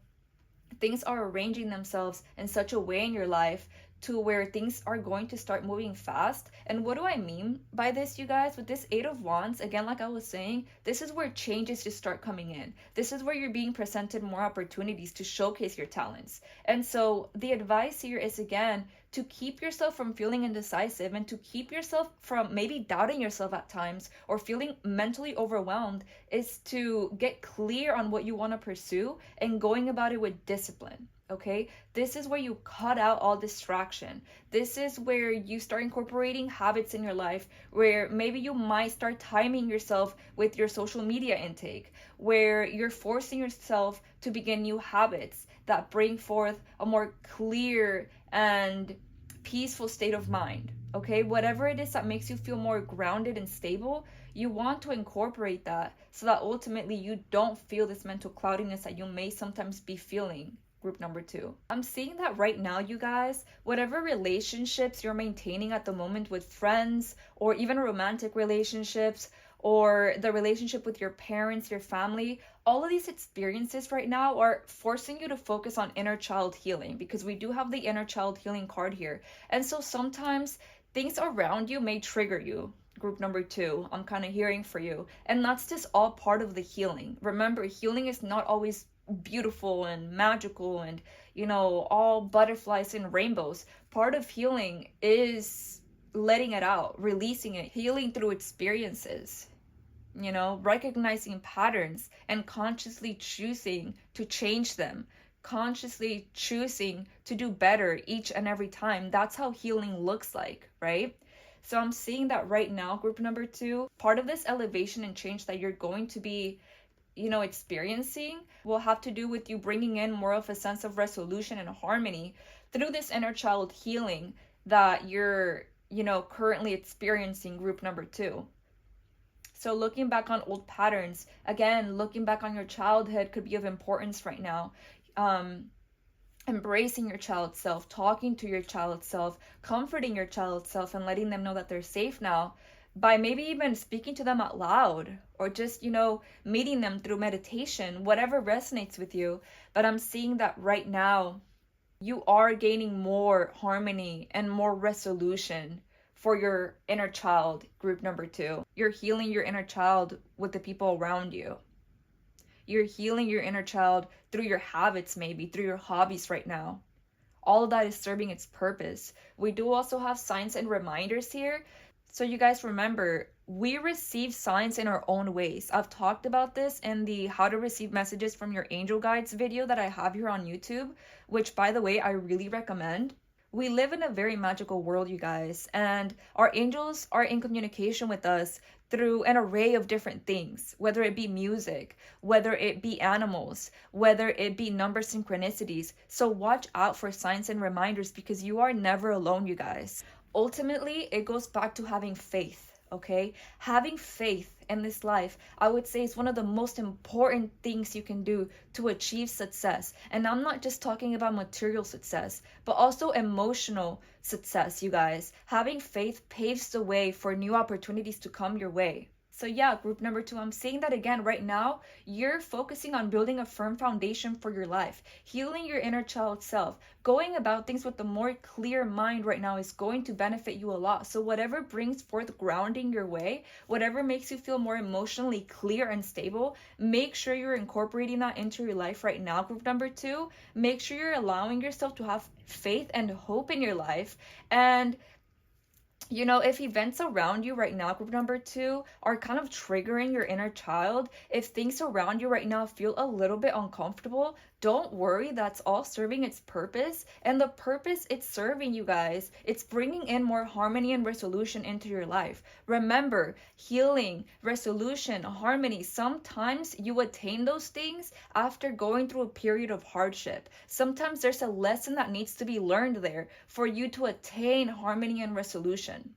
[SPEAKER 1] things are arranging themselves in such a way in your life to where things are going to start moving fast. And what do I mean by this, you guys? With this 8 of Wands, again, like I was saying, this is where changes just start coming in. This is where you're being presented more opportunities to showcase your talents. And so the advice here is, again, to keep yourself from feeling indecisive and to keep yourself from maybe doubting yourself at times or feeling mentally overwhelmed, is to get clear on what you want to pursue and going about it with discipline. Okay, this is where you cut out all distraction. This is where you start incorporating habits in your life where maybe you might start timing yourself with your social media intake, where you're forcing yourself to begin new habits that bring forth a more clear and peaceful state of mind. Okay, whatever it is that makes you feel more grounded and stable, you want to incorporate that so that ultimately you don't feel this mental cloudiness that you may sometimes be feeling. Group number 2. I'm seeing that right now, you guys, whatever relationships you're maintaining at the moment with friends or even romantic relationships or the relationship with your parents, your family, all of these experiences right now are forcing you to focus on inner child healing, because we do have the inner child healing card here. And so sometimes things around you may trigger you. Group number 2, I'm kind of hearing for you. And that's just all part of the healing. Remember, healing is not always beautiful and magical and, all butterflies and rainbows. Part of healing is letting it out, releasing it, healing through experiences, recognizing patterns and consciously choosing to change them, consciously choosing to do better each and every time. That's how healing looks like, right? So I'm seeing that right now, group number 2, part of this elevation and change that you're going to be experiencing will have to do with you bringing in more of a sense of resolution and harmony through this inner child healing that you're, currently experiencing, group number 2. So looking back on old patterns, again, looking back on your childhood could be of importance right now. Embracing your child self, talking to your child self, comforting your child self, and letting them know that they're safe now, by maybe even speaking to them out loud or just, meeting them through meditation, whatever resonates with you. But I'm seeing that right now, you are gaining more harmony and more resolution for your inner child, group number 2. You're healing your inner child with the people around you. You're healing your inner child through your habits, maybe through your hobbies right now. All of that is serving its purpose. We do also have signs and reminders here. So you guys remember, we receive signs in our own ways. I've talked about this in the how to receive messages from your angel guides video that I have here on YouTube, which, by the way, I really recommend. We live in a very magical world, you guys, and our angels are in communication with us through an array of different things, whether it be music, whether it be animals, whether it be number synchronicities. So watch out for signs and reminders, because you are never alone, you guys. Ultimately, it goes back to having faith, okay? Having faith in this life, I would say, is one of the most important things you can do to achieve success. And I'm not just talking about material success, but also emotional success, you guys. Having faith paves the way for new opportunities to come your way. So yeah, group number 2, I'm saying that again right now. You're focusing on building a firm foundation for your life, healing your inner child self, going about things with a more clear mind right now is going to benefit you a lot. So whatever brings forth grounding your way, whatever makes you feel more emotionally clear and stable, make sure you're incorporating that into your life right now. Group number 2, make sure you're allowing yourself to have faith and hope in your life. And if events around you right now, group number 2, are kind of triggering your inner child, if things around you right now feel a little bit uncomfortable, don't worry. That's all serving its purpose. And the purpose it's serving, you guys, it's bringing in more harmony and resolution into your life. Remember, healing, resolution, harmony, sometimes you attain those things after going through a period of hardship. Sometimes there's a lesson that needs to be learned there for you to attain harmony and resolution.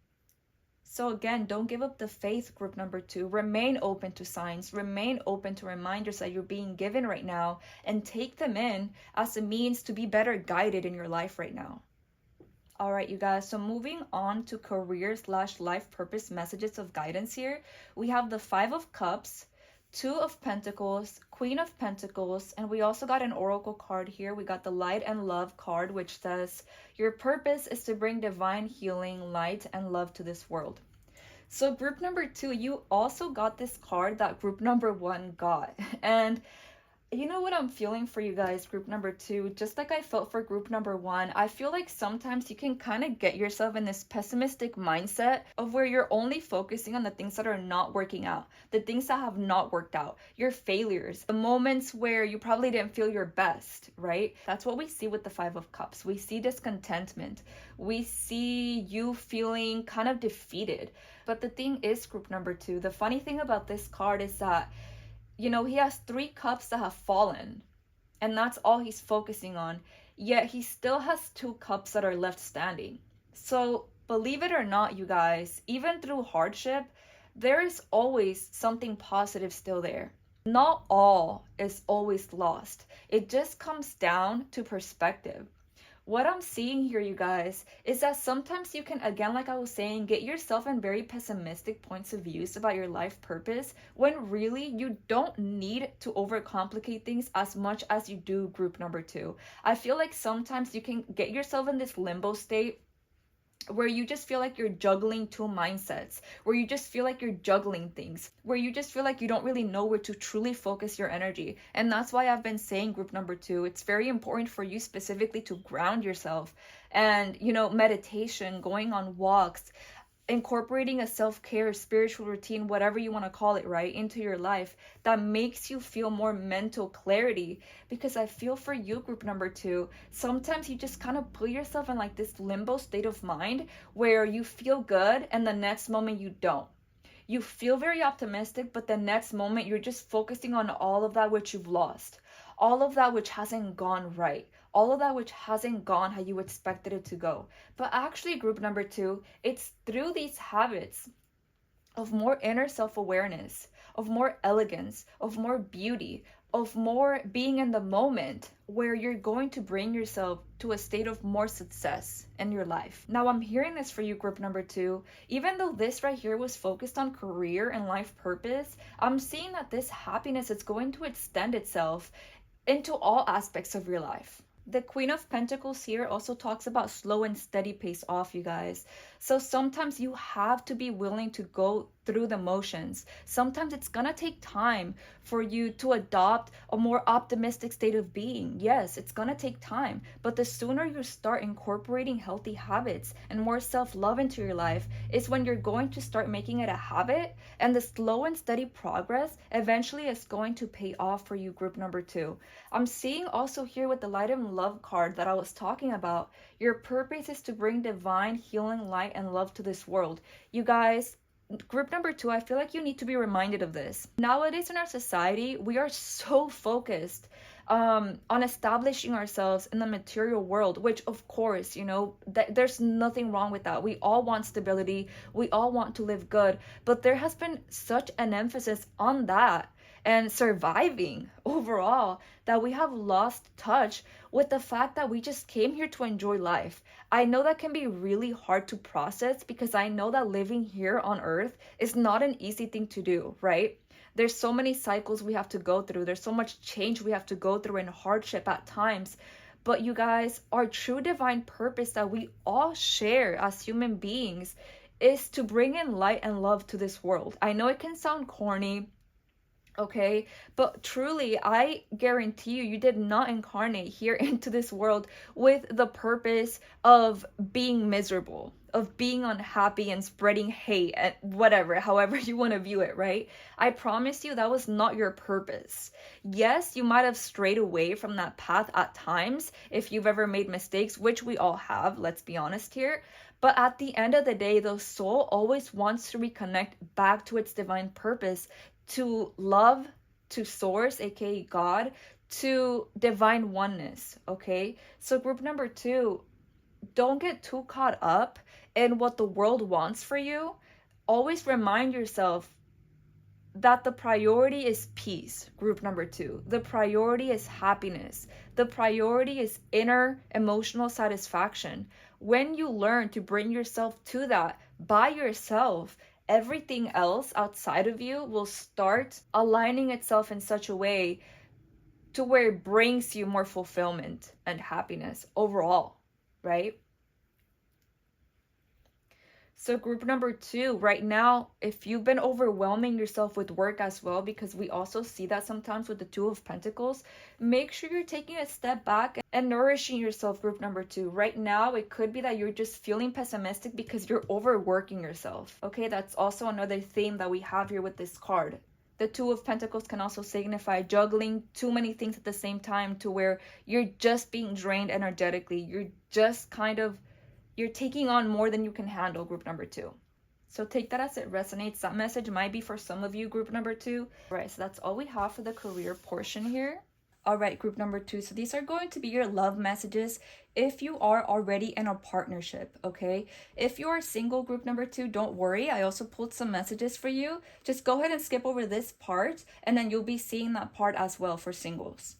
[SPEAKER 1] So again, don't give up the faith, group number 2. Remain open to signs. Remain open to reminders that you're being given right now, and take them in as a means to be better guided in your life right now. All right, you guys, so moving on to career/life purpose messages of guidance here. We have the 5 of Cups, 2 of Pentacles, Queen of Pentacles, and we also got an oracle card here. We got the Light and Love card, which says, your purpose is to bring divine healing, light, and love to this world. So group number 2, you also got this card that group number 1 got. And you know what I'm feeling for you guys, group number 2, just like I felt for group number 1, I feel like sometimes you can kind of get yourself in this pessimistic mindset of where you're only focusing on the things that are not working out, the things that have not worked out, your failures, the moments where you probably didn't feel your best, right? That's what we see with the 5 of Cups. We see discontentment. We see you feeling kind of defeated. But the thing is, group number 2, the funny thing about this card is that he has 3 cups that have fallen, and that's all he's focusing on, yet he still has 2 cups that are left standing. So believe it or not, you guys, even through hardship, there is always something positive still there. Not all is always lost. It just comes down to perspective. What I'm seeing here, you guys, is that sometimes you can, again, like I was saying, get yourself in very pessimistic points of views about your life purpose, when really you don't need to overcomplicate things as much as you do group number 2. I feel like sometimes you can get yourself in this limbo state where you just feel like you're juggling 2 mindsets, where you just feel like you're juggling things, where you just feel like you don't really know where to truly focus your energy. And that's why I've been saying, group number 2, it's very important for you specifically to ground yourself and, meditation, going on walks, incorporating a self-care, spiritual routine, whatever you want to call it, right, into your life that makes you feel more mental clarity. Because I feel for you, group number 2, sometimes you just kind of put yourself in like this limbo state of mind where you feel good and the next moment you don't. You feel very optimistic, but the next moment you're just focusing on all of that which you've lost, all of that which hasn't gone right, all of that which hasn't gone how you expected it to go. But actually, group number 2, it's through these habits of more inner self-awareness, of more elegance, of more beauty, of more being in the moment, where you're going to bring yourself to a state of more success in your life. Now, I'm hearing this for you, group number 2. Even though this right here was focused on career and life purpose, I'm seeing that this happiness is going to extend itself into all aspects of your life. The Queen of Pentacles here also talks about slow and steady pace off, you guys. So sometimes you have to be willing to go through the motions. Sometimes it's gonna take time for you to adopt a more optimistic state of being. Yes, it's gonna take time, but the sooner you start incorporating healthy habits and more self-love into your life is when you're going to start making it a habit, and the slow and steady progress eventually is going to pay off for you, group number 2. I'm seeing also here with the Light and Love card that I was talking about, your purpose is to bring divine healing, light, and love to this world. You guys, group number 2, I feel like you need to be reminded of this. Nowadays in our society, we are so focused on establishing ourselves in the material world, which of course, there's nothing wrong with that. We all want stability. We all want to live good. But there has been such an emphasis on that. and surviving overall, that we have lost touch with the fact that we just came here to enjoy life. I know that can be really hard to process because I know that living here on earth is not an easy thing to do, right? There's so many cycles we have to go through. There's so much change we have to go through and hardship at times. But you guys, our true divine purpose that we all share as human beings is to bring in light and love to this world. I know it can sound corny, okay, but truly, I guarantee you, you did not incarnate here into this world with the purpose of being miserable, of being unhappy and spreading hate and whatever, however you want to view it, right? I promise you that was not your purpose. Yes, you might have strayed away from that path at times if you've ever made mistakes, which we all have, let's be honest here. But at the end of the day, the soul always wants to reconnect back to its divine purpose, to love, to source, aka God, to divine oneness, okay? So group number 2, don't get too caught up in what the world wants for you. Always remind yourself that the priority is peace, group number 2. The priority is happiness. The priority is inner emotional satisfaction. When you learn to bring yourself to that by yourself, everything else outside of you will start aligning itself in such a way to where it brings you more fulfillment and happiness overall, right? So group number 2, right now, if you've been overwhelming yourself with work as well, because we also see that sometimes with the Two of Pentacles, make sure you're taking a step back and nourishing yourself, group number 2. Right now, it could be that you're just feeling pessimistic because you're overworking yourself. Okay, that's also another theme that we have here with this card. The Two of Pentacles can also signify juggling too many things at the same time to where you're just being drained energetically. You're just you're taking on more than you can handle, group number 2. So take that as it resonates. That message might be for some of you, group number 2. All right, so that's all we have for the career portion here. All right, group number 2. So these are going to be your love messages if you are already in a partnership, okay? If you are single, group number 2, don't worry. I also pulled some messages for you. Just go ahead and skip over this part, and then you'll be seeing that part as well for singles.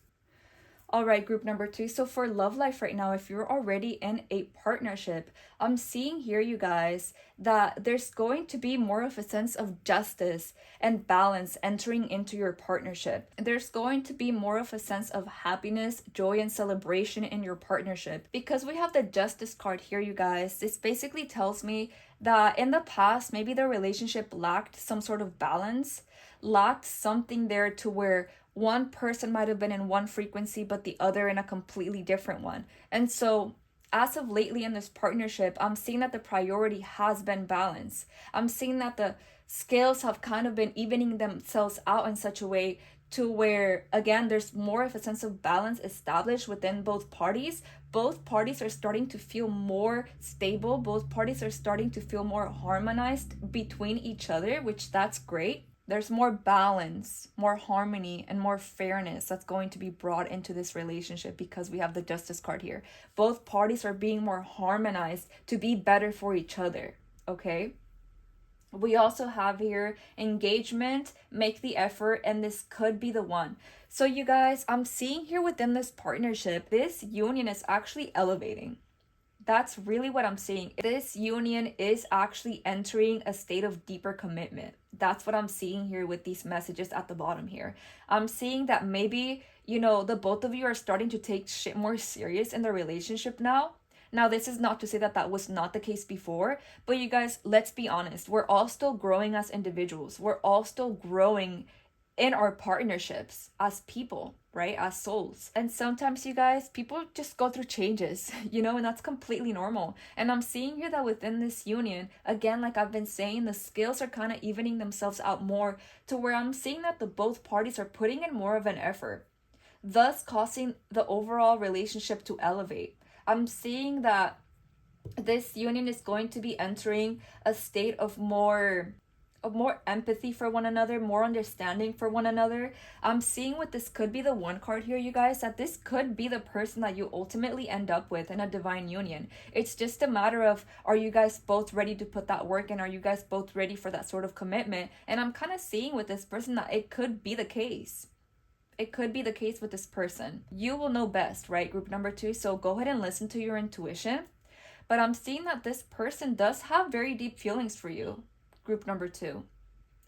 [SPEAKER 1] All right, group number 2. So for love life right now, if you're already in a partnership, I'm seeing here, you guys, that there's going to be more of a sense of justice and balance entering into your partnership. There's going to be more of a sense of happiness, joy, and celebration in your partnership. Because we have the Justice card here, you guys, this basically tells me that in the past, maybe the relationship lacked some sort of balance, lacked something there to where one person might have been in one frequency but the other in a completely different one. And so as of lately in this partnership, I'm seeing that the priority has been balance. I'm seeing that the scales have kind of been evening themselves out in such a way to where, again, there's more of a sense of balance established within both parties. Both parties are starting to feel more stable. Both parties are starting to feel more harmonized between each other, which that's great. There's more balance, more harmony, and more fairness that's going to be brought into this relationship because we have the Justice card here. Both parties are being more harmonized to be better for each other, okay? We also have here engagement, make the effort, and this could be the one. So you guys, I'm seeing here within this partnership, this union is actually elevating. That's really what I'm seeing. This union is actually entering a state of deeper commitment. That's what I'm seeing here with these messages at the bottom here. I'm seeing that maybe, the both of you are starting to take shit more serious in the relationship now. Now, this is not to say that that was not the case before, but you guys, let's be honest. We're all still growing as individuals. We're all still growing in our partnerships as people, right? As souls. And sometimes, you guys, people just go through changes, and that's completely normal. And I'm seeing here that within this union, again, like I've been saying, the scales are kind of evening themselves out more to where I'm seeing that the both parties are putting in more of an effort, thus causing the overall relationship to elevate. I'm seeing that this union is going to be entering a state of more of more empathy for one another, more understanding for one another. I'm seeing what this could be the one card here, you guys, that this could be the person that you ultimately end up with in a divine union. It's just a matter of, are you guys both ready to put that work in? Are you guys both ready for that sort of commitment? And I'm kind of seeing with this person that it could be the case. It could be the case with this person. You will know best, right? Group number 2. So go ahead and listen to your intuition. But I'm seeing that this person does have very deep feelings for you. Group number 2.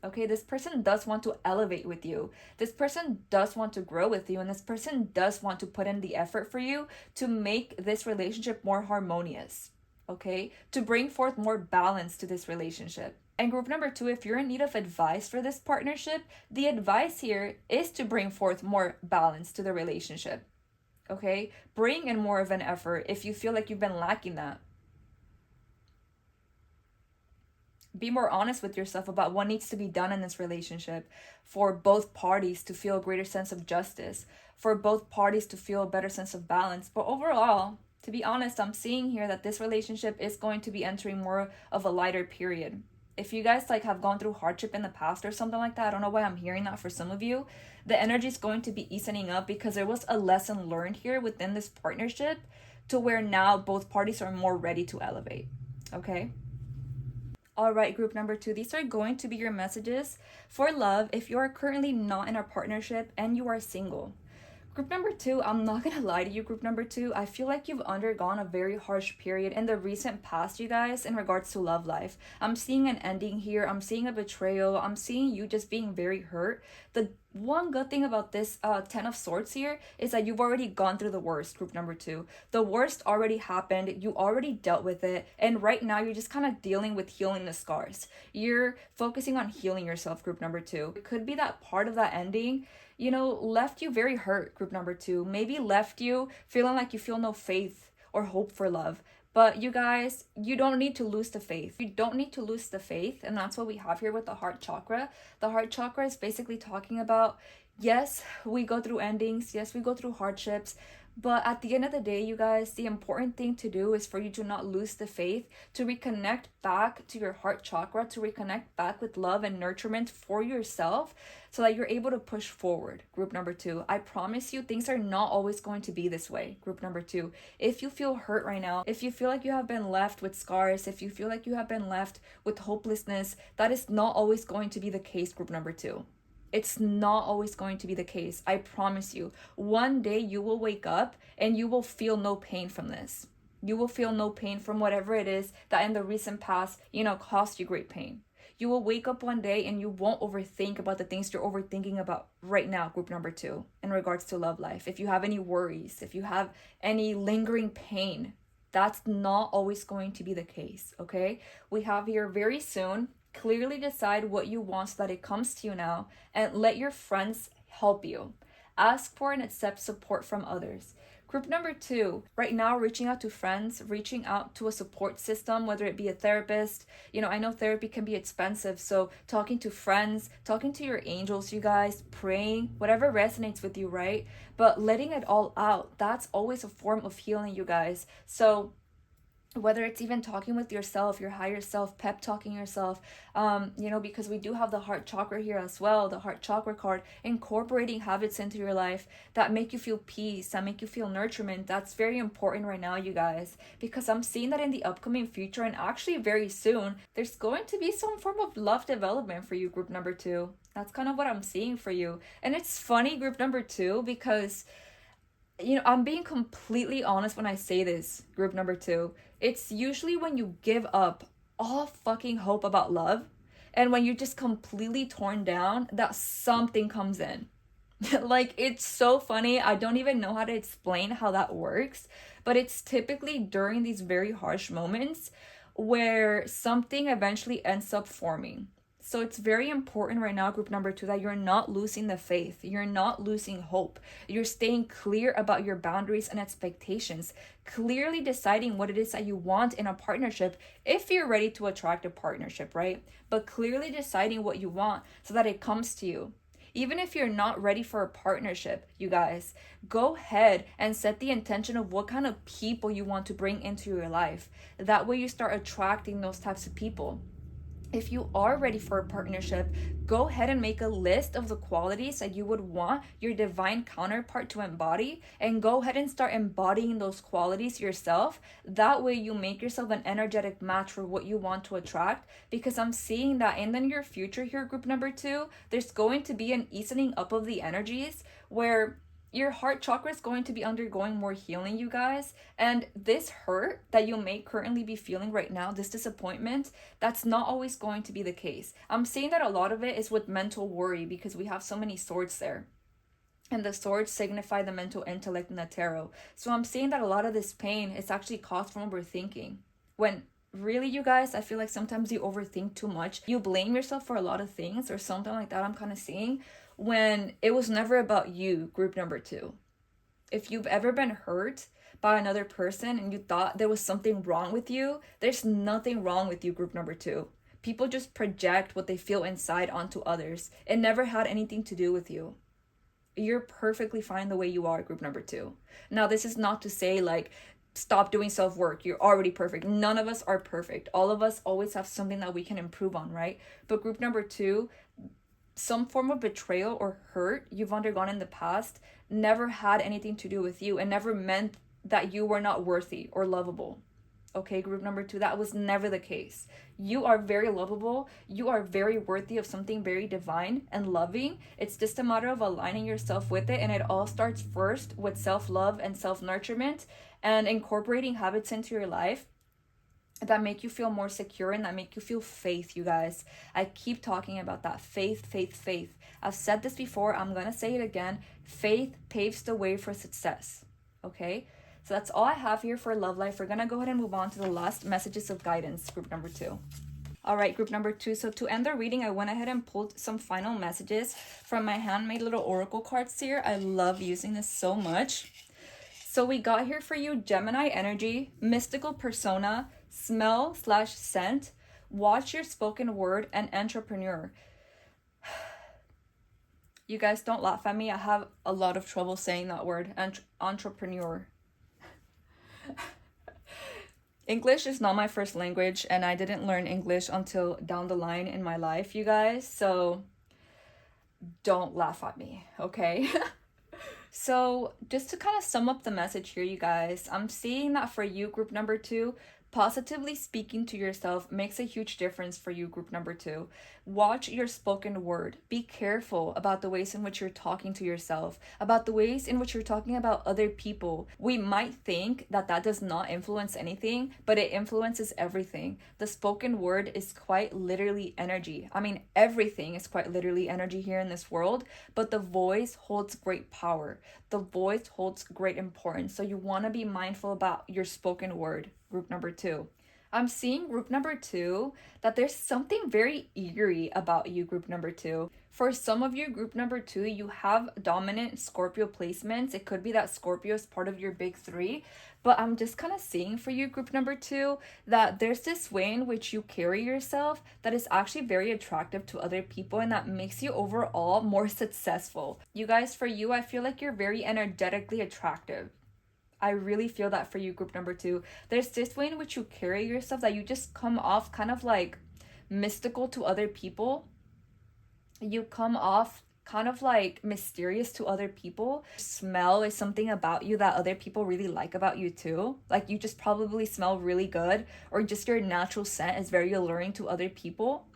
[SPEAKER 1] Okay, this person does want to elevate with you. This person does want to grow with you. And this person does want to put in the effort for you to make this relationship more harmonious. Okay, to bring forth more balance to this relationship. And group number 2, if you're in need of advice for this partnership, the advice here is to bring forth more balance to the relationship. Okay, bring in more of an effort if you feel like you've been lacking that. Be more honest with yourself about what needs to be done in this relationship for both parties to feel a greater sense of justice, for both parties to feel a better sense of balance. But overall, to be honest, I'm seeing here that this relationship is going to be entering more of a lighter period. If you guys like have gone through hardship in the past or something like that, I don't know why I'm hearing that for some of you, the energy is going to be easing up because there was a lesson learned here within this partnership to where now both parties are more ready to elevate. Okay? All right, group number 2, these are going to be your messages for love if you are currently not in a partnership and you are single. Group number 2, I'm not gonna lie to you, group number 2, I feel like you've undergone a very harsh period in the recent past, you guys, in regards to love life. I'm seeing an ending here. I'm seeing a betrayal. I'm seeing you just being very hurt. The one good thing about this 10 of Swords here is that you've already gone through the worst, group number 2. The worst already happened. You already dealt with it. And right now, you're just kind of dealing with healing the scars. You're focusing on healing yourself, group number 2. It could be that part of that ending, you know, left you very hurt, group number 2. Maybe left you feeling like you feel no faith or hope for love. But you guys, you don't need to lose the faith. You don't need to lose the faith. And that's what we have here with the heart chakra. The heart chakra is basically talking about, yes, we go through endings. Yes, we go through hardships. But at the end of the day, you guys, the important thing to do is for you to not lose the faith, to reconnect back to your heart chakra, to reconnect back with love and nurturement for yourself so that you're able to push forward, group number 2. I promise you, things are not always going to be this way, group number 2. If you feel hurt right now, if you feel like you have been left with scars, if you feel like you have been left with hopelessness, that is not always going to be the case, group number 2. It's not always going to be the case. I promise you. One day you will wake up and you will feel no pain from this. You will feel no pain from whatever it is that in the recent past, caused you great pain. You will wake up one day and you won't overthink about the things you're overthinking about right now, group number 2, in regards to love life. If you have any worries, if you have any lingering pain, that's not always going to be the case, okay? We have here very soon. Clearly decide what you want so that it comes to you now, and let your friends help you. Ask for and accept support from others. Group number 2, right now, reaching out to friends, reaching out to a support system, whether it be a therapist. I know therapy can be expensive, so talking to friends, talking to your angels, you guys, praying, whatever resonates with you, right? But letting it all out, that's always a form of healing, you guys. So whether it's even talking with yourself, your higher self, pep talking yourself, because we do have the heart chakra here as well, the heart chakra card, incorporating habits into your life that make you feel peace, that make you feel nurturement. That's very important right now, you guys, because I'm seeing that in the upcoming future, and actually very soon, there's going to be some form of love development for you, group number 2. That's kind of what I'm seeing for you. And it's funny, group number 2, because I'm being completely honest when I say this, group number 2. It's usually when you give up all fucking hope about love and when you're just completely torn down that something comes in. Like, it's so funny. I don't even know how to explain how that works, but it's typically during these very harsh moments where something eventually ends up forming. So it's very important right now, group number 2, that you're not losing the faith. You're not losing hope. You're staying clear about your boundaries and expectations. Clearly deciding what it is that you want in a partnership if you're ready to attract a partnership, right? But clearly deciding what you want so that it comes to you. Even if you're not ready for a partnership, you guys, go ahead and set the intention of what kind of people you want to bring into your life. That way you start attracting those types of people. If you are ready for a partnership, go ahead and make a list of the qualities that you would want your divine counterpart to embody, and go ahead and start embodying those qualities yourself. That way you make yourself an energetic match for what you want to attract, because I'm seeing that in the near future here, group number 2, there's going to be an easing up of the energies where your heart chakra is going to be undergoing more healing, you guys. And this hurt that you may currently be feeling right now, this disappointment, that's not always going to be the case. I'm saying that a lot of it is with mental worry, because we have so many swords there. And the swords signify the mental intellect in the tarot. So I'm saying that a lot of this pain is actually caused from overthinking. When really, you guys, I feel like sometimes you overthink too much. You blame yourself for a lot of things or something like that, I'm kind of seeing, when it was never about you, group number 2. If you've ever been hurt by another person and you thought there was something wrong with you, there's nothing wrong with you, group number 2. People just project what they feel inside onto others. It never had anything to do with you. You're perfectly fine the way you are, group number 2. Now, this is not to say like stop doing self-work, you're already perfect. None of us are perfect. All of us always have something that we can improve on, right? But group number 2, some form of betrayal or hurt you've undergone in the past never had anything to do with you, and never meant that you were not worthy or lovable. Okay, group number 2, that was never the case. You are very lovable. You are very worthy of something very divine and loving. It's just a matter of aligning yourself with it. And it all starts first with self-love and self-nurturement, and incorporating habits into your life that make you feel more secure and that make you feel faith, you guys. I keep talking about that. Faith, faith, faith. I've said this before. I'm going to say it again. Faith paves the way for success. Okay? So that's all I have here for love life. We're going to go ahead and move on to the last messages of guidance, group number 2. All right, group number 2. So to end the reading, I went ahead and pulled some final messages from my handmade little oracle cards here. I love using this so much. So we got here for you Gemini energy, mystical persona, smell/scent, watch your spoken word, and entrepreneur. You guys, don't laugh at me. I have a lot of trouble saying that word, entrepreneur. English is not my first language, and I didn't learn English until down the line in my life, you guys. So don't laugh at me, okay? So just to kind of sum up the message here, you guys, I'm seeing that for you, group number 2, positively speaking to yourself makes a huge difference for you, group number 2. Watch your spoken word. Be careful about the ways in which you're talking to yourself, about the ways in which you're talking about other people. We might think that that does not influence anything, but it influences everything. The spoken word is quite literally energy. I mean, everything is quite literally energy here in this world, but the voice holds great power. The voice holds great importance. So you want to be mindful about your spoken word, group number 2. I'm seeing, group number 2, that there's something very eerie about you, group number 2. For some of you, group number 2, you have dominant Scorpio placements. It could be that Scorpio is part of your big 3, but I'm just kind of seeing for you, group number 2, that there's this way in which you carry yourself that is actually very attractive to other people, and that makes you overall more successful. You guys, for you, I feel like you're very energetically attractive. I really feel that for you, group number 2. There's this way in which you carry yourself that you just come off kind of like mystical to other people. You come off kind of like mysterious to other people. Smell is something about you that other people really like about you too. Like you just probably smell really good, or just your natural scent is very alluring to other people.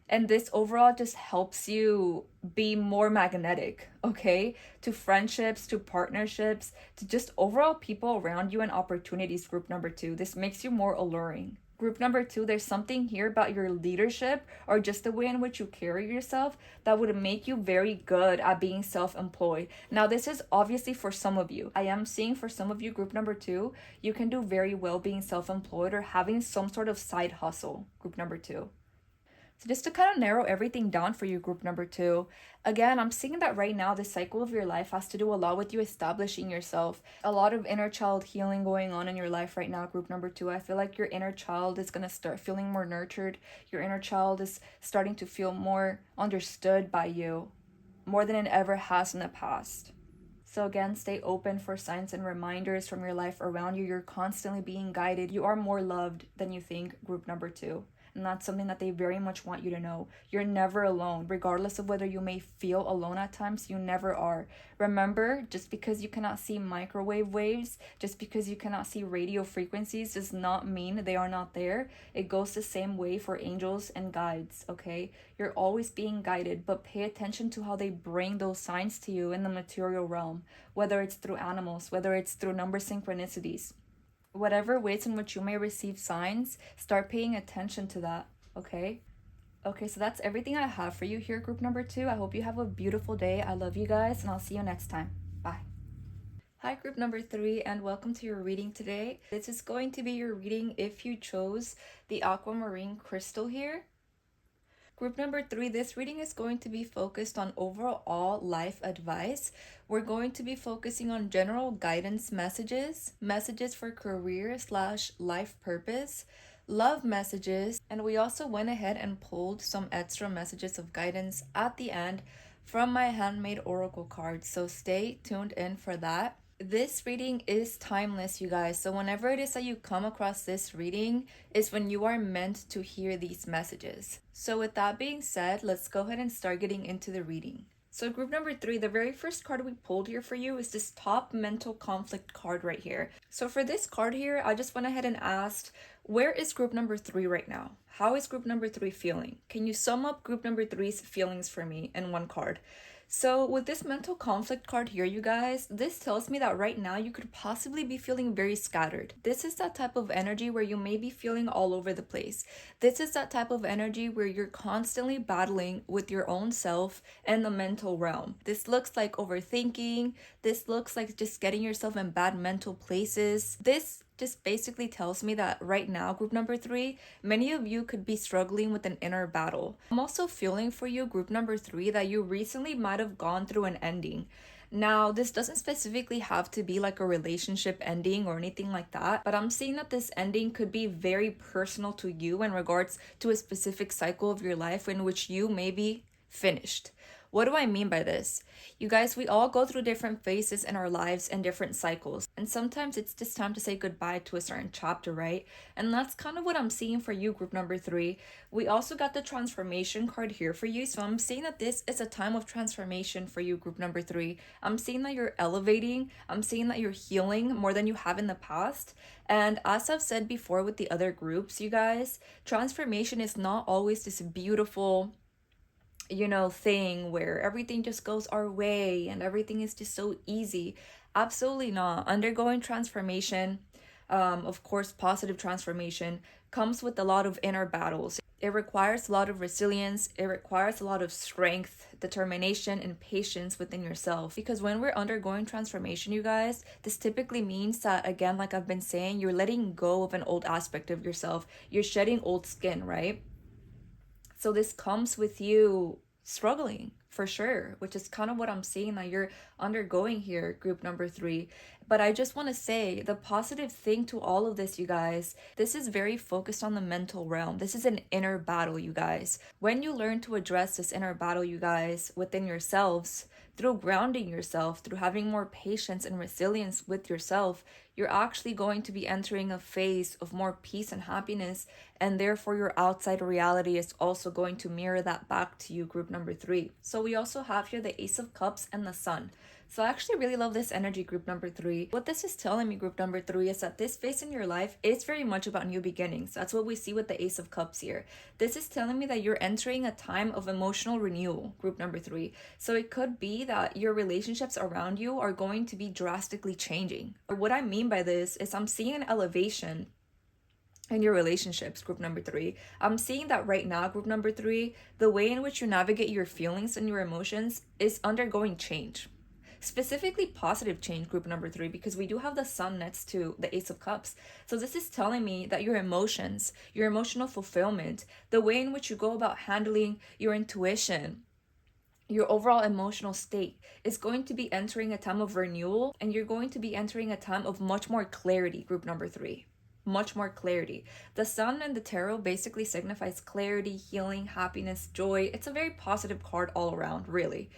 [SPEAKER 1] And this overall just helps you be more magnetic, okay? To friendships, to partnerships, to just overall people around you and opportunities, group number 2. This makes you more alluring. Group number 2, there's something here about your leadership or just the way in which you carry yourself that would make you very good at being self-employed. Now, this is obviously for some of you. I am seeing for some of you, group number 2, you can do very well being self-employed or having some sort of side hustle, group number 2. So just to kind of narrow everything down for you, group number 2, again, I'm seeing that right now the cycle of your life has to do a lot with you establishing yourself. A lot of inner child healing going on in your life right now, group number 2. I feel like your inner child is going to start feeling more nurtured. Your inner child is starting to feel more understood by you, more than it ever has in the past. So again, stay open for signs and reminders from your life around you. You're constantly being guided. You are more loved than you think, group number 2. And that's something that they very much want you to know. You're never alone. Regardless of whether you may feel alone at times, you never are. Remember, just because you cannot see microwave waves, just because you cannot see radio frequencies, does not mean they are not there. It goes the same way for angels and guides, okay? You're always being guided, but pay attention to how they bring those signs to you in the material realm, whether it's through animals, whether it's through number synchronicities. Whatever ways in which you may receive signs, start paying attention to that, okay? Okay, so that's everything I have for you here, group number 2. I hope you have a beautiful day. I love you guys, and I'll see you next time. Bye. Hi, group number 3, and welcome to your reading today. This is going to be your reading if you chose the aquamarine crystal here. Group number 3, this reading is going to be focused on overall life advice. We're going to be focusing on general guidance messages, messages for career/life purpose, love messages, and we also went ahead and pulled some extra messages of guidance at the end from my handmade oracle cards. So stay tuned in for that. This reading is timeless, you guys. So whenever it is that you come across this reading is when you are meant to hear these messages. So with that being said, let's go ahead and start getting into the reading. So group number 3, the very first card we pulled here for you is this top mental conflict card right here. So for this card here, I just went ahead and asked, where is group number 3 right now? How is group number 3 feeling? Can you sum up group number 3's feelings for me in one card? So with this mental conflict card here, you guys, this tells me that right now you could possibly be feeling very scattered. This is that type of energy where you may be feeling all over the place. This is that type of energy where you're constantly battling with your own self and the mental realm. This looks like overthinking. This looks like just getting yourself in bad mental places. This just basically tells me that right now, group number 3, many of you could be struggling with an inner battle. I'm also feeling for you, group number 3, that you recently might have gone through an ending. Now, this doesn't specifically have to be like a relationship ending or anything like that, but I'm seeing that this ending could be very personal to you in regards to a specific cycle of your life in which you may be finished. What do I mean by this? You guys, we all go through different phases in our lives and different cycles. And sometimes it's just time to say goodbye to a certain chapter, right? And that's kind of what I'm seeing for you, group number 3. We also got the transformation card here for you. So I'm seeing that this is a time of transformation for you, group number 3. I'm seeing that you're elevating. I'm seeing that you're healing more than you have in the past. And as I've said before with the other groups, you guys, transformation is not always this beautiful thing where everything just goes our way and everything is just so easy. Absolutely not. Undergoing transformation, of course, positive transformation, comes with a lot of inner battles. It requires a lot of resilience. It requires a lot of strength, determination, and patience within yourself. Because when we're undergoing transformation, you guys, this typically means that, again, like I've been saying, you're letting go of an old aspect of yourself. You're shedding old skin, right? So this comes with you struggling for sure, which is kind of what I'm seeing that you're undergoing here, group number 3. But I just want to say the positive thing to all of this, you guys, this is very focused on the mental realm. This is an inner battle, you guys. When you learn to address this inner battle, you guys, within yourselves, through grounding yourself, through having more patience and resilience with yourself, you're actually going to be entering a phase of more peace and happiness, and therefore your outside reality is also going to mirror that back to you, group number 3. So we also have here the Ace of Cups and the Sun. So I actually really love this energy, group number 3. What this is telling me, group number 3, is that this phase in your life is very much about new beginnings. That's what we see with the Ace of Cups here. This is telling me that you're entering a time of emotional renewal, group number 3. So it could be that your relationships around you are going to be drastically changing. What I mean by this is I'm seeing an elevation in your relationships, group number 3. I'm seeing that right now, group number 3, the way in which you navigate your feelings and your emotions is undergoing change. Specifically positive change, group number 3, because we do have the Sun next to the Ace of Cups. So this is telling me that your emotions, your emotional fulfillment, the way in which you go about handling your intuition, your overall emotional state is going to be entering a time of renewal, and you're going to be entering a time of much more clarity, group number 3. Much more clarity. The Sun and the Tarot basically signifies clarity, healing, happiness, joy. It's a very positive card all around, really.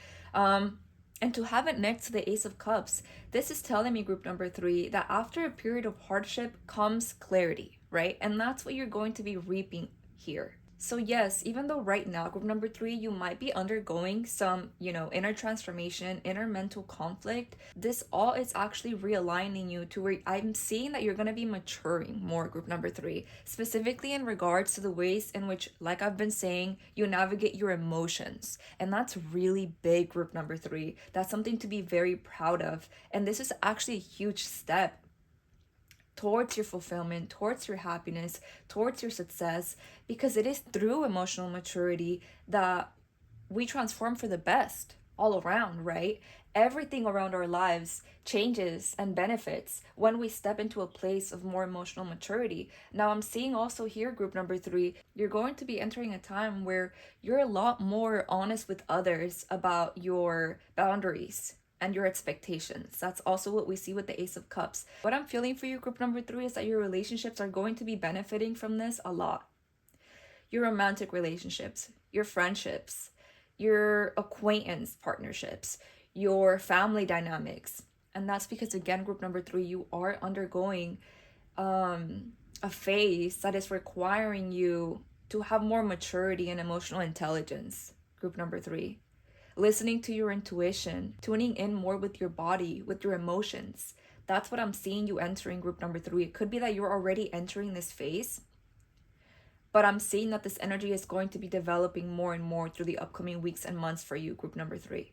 [SPEAKER 1] And to have it next to the Ace of Cups, this is telling me, group number 3, that after a period of hardship comes clarity, right? And that's what you're going to be reaping here. So yes, even though right now, group number 3, you might be undergoing some, inner transformation, inner mental conflict, this all is actually realigning you to where I'm seeing that you're going to be maturing more, group number 3, specifically in regards to the ways in which, like I've been saying, you navigate your emotions. And that's really big, group number 3. That's something to be very proud of. And this is actually a huge step towards your fulfillment, towards your happiness, towards your success, because it is through emotional maturity that we transform for the best all around, right? Everything around our lives changes and benefits when we step into a place of more emotional maturity. Now, I'm seeing also here, group number 3, you're going to be entering a time where you're a lot more honest with others about your boundaries and your expectations. That's also what we see with the Ace of Cups. What I'm feeling for you, group number 3, is that your relationships are going to be benefiting from this a lot. Your romantic relationships, your friendships, your acquaintance partnerships, your family dynamics. And that's because, again, group number 3, you are undergoing a phase that is requiring you to have more maturity and emotional intelligence, group number 3. Listening to your intuition, tuning in more with your body, with your emotions. That's what I'm seeing you entering, group number 3. It could be that you're already entering this phase, but I'm seeing that this energy is going to be developing more and more through the upcoming weeks and months for you, group number 3.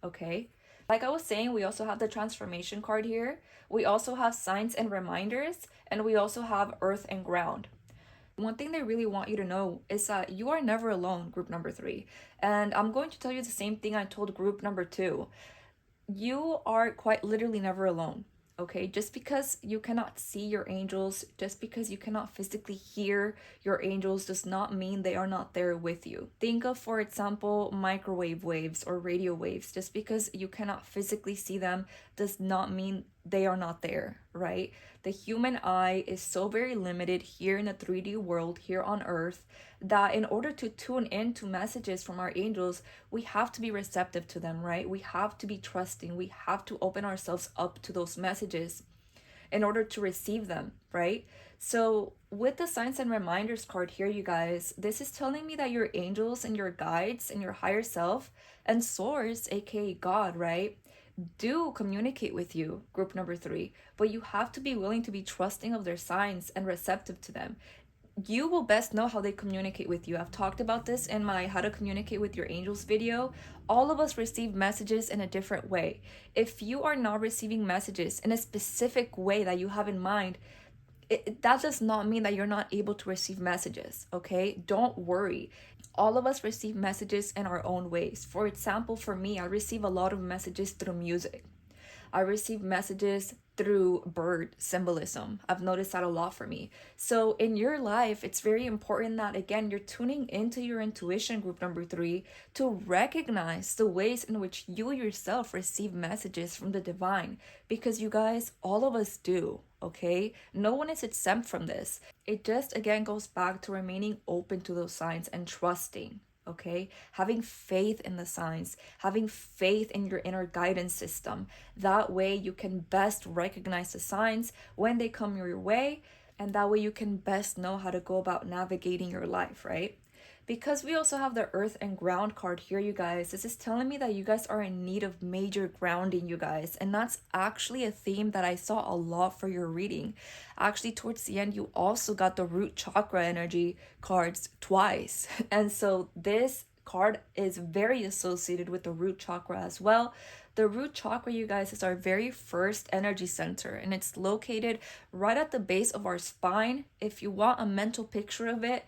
[SPEAKER 1] Okay? Like I was saying, we also have the transformation card here. We also have signs and reminders, and we also have earth and ground. One thing they really want you to know is that you are never alone, group number 3. And I'm going to tell you the same thing I told group number 2. You are quite literally never alone. Okay, just because you cannot see your angels, just because you cannot physically hear your angels, does not mean they are not there with you. Think of, for example, microwave waves or radio waves. Just because you cannot physically see them does not mean they are not there, right? The human eye is so very limited here in the 3D world, here on Earth, that in order to tune in to messages from our angels, we have to be receptive to them, right? We have to be trusting. We have to open ourselves up to those messages in order to receive them, right? So with the signs and reminders card here, you guys, this is telling me that your angels and your guides and your higher self and source, aka God, right, do communicate with you, group number 3, but you have to be willing to be trusting of their signs and receptive to them. You will best know how they communicate with you. I've talked about this in my How to Communicate with Your Angels video. All of us receive messages in a different way. If you are not receiving messages in a specific way that you have in mind, that does not mean that you're not able to receive messages, okay? Don't worry. All of us receive messages in our own ways. For example, for me, I receive a lot of messages through music. I receive messages through bird symbolism. I've noticed that a lot for me. So in your life, it's very important that, again, you're tuning into your intuition, group number 3, to recognize the ways in which you yourself receive messages from the divine. Because you guys, all of us do, okay? No one is exempt from this. It just, again, goes back to remaining open to those signs and trusting. Okay, having faith in the signs, having faith in your inner guidance system. That way you can best recognize the signs when they come your way, and that way you can best know how to go about navigating your life, right? Because we also have the earth and ground card here, you guys, this is telling me that you guys are in need of major grounding, you guys. And that's actually a theme that I saw a lot for your reading. Actually, towards the end, you also got the root chakra energy cards twice. And so this card is very associated with the root chakra as well. The root chakra, you guys, is our very first energy center, and it's located right at the base of our spine. If you want a mental picture of it,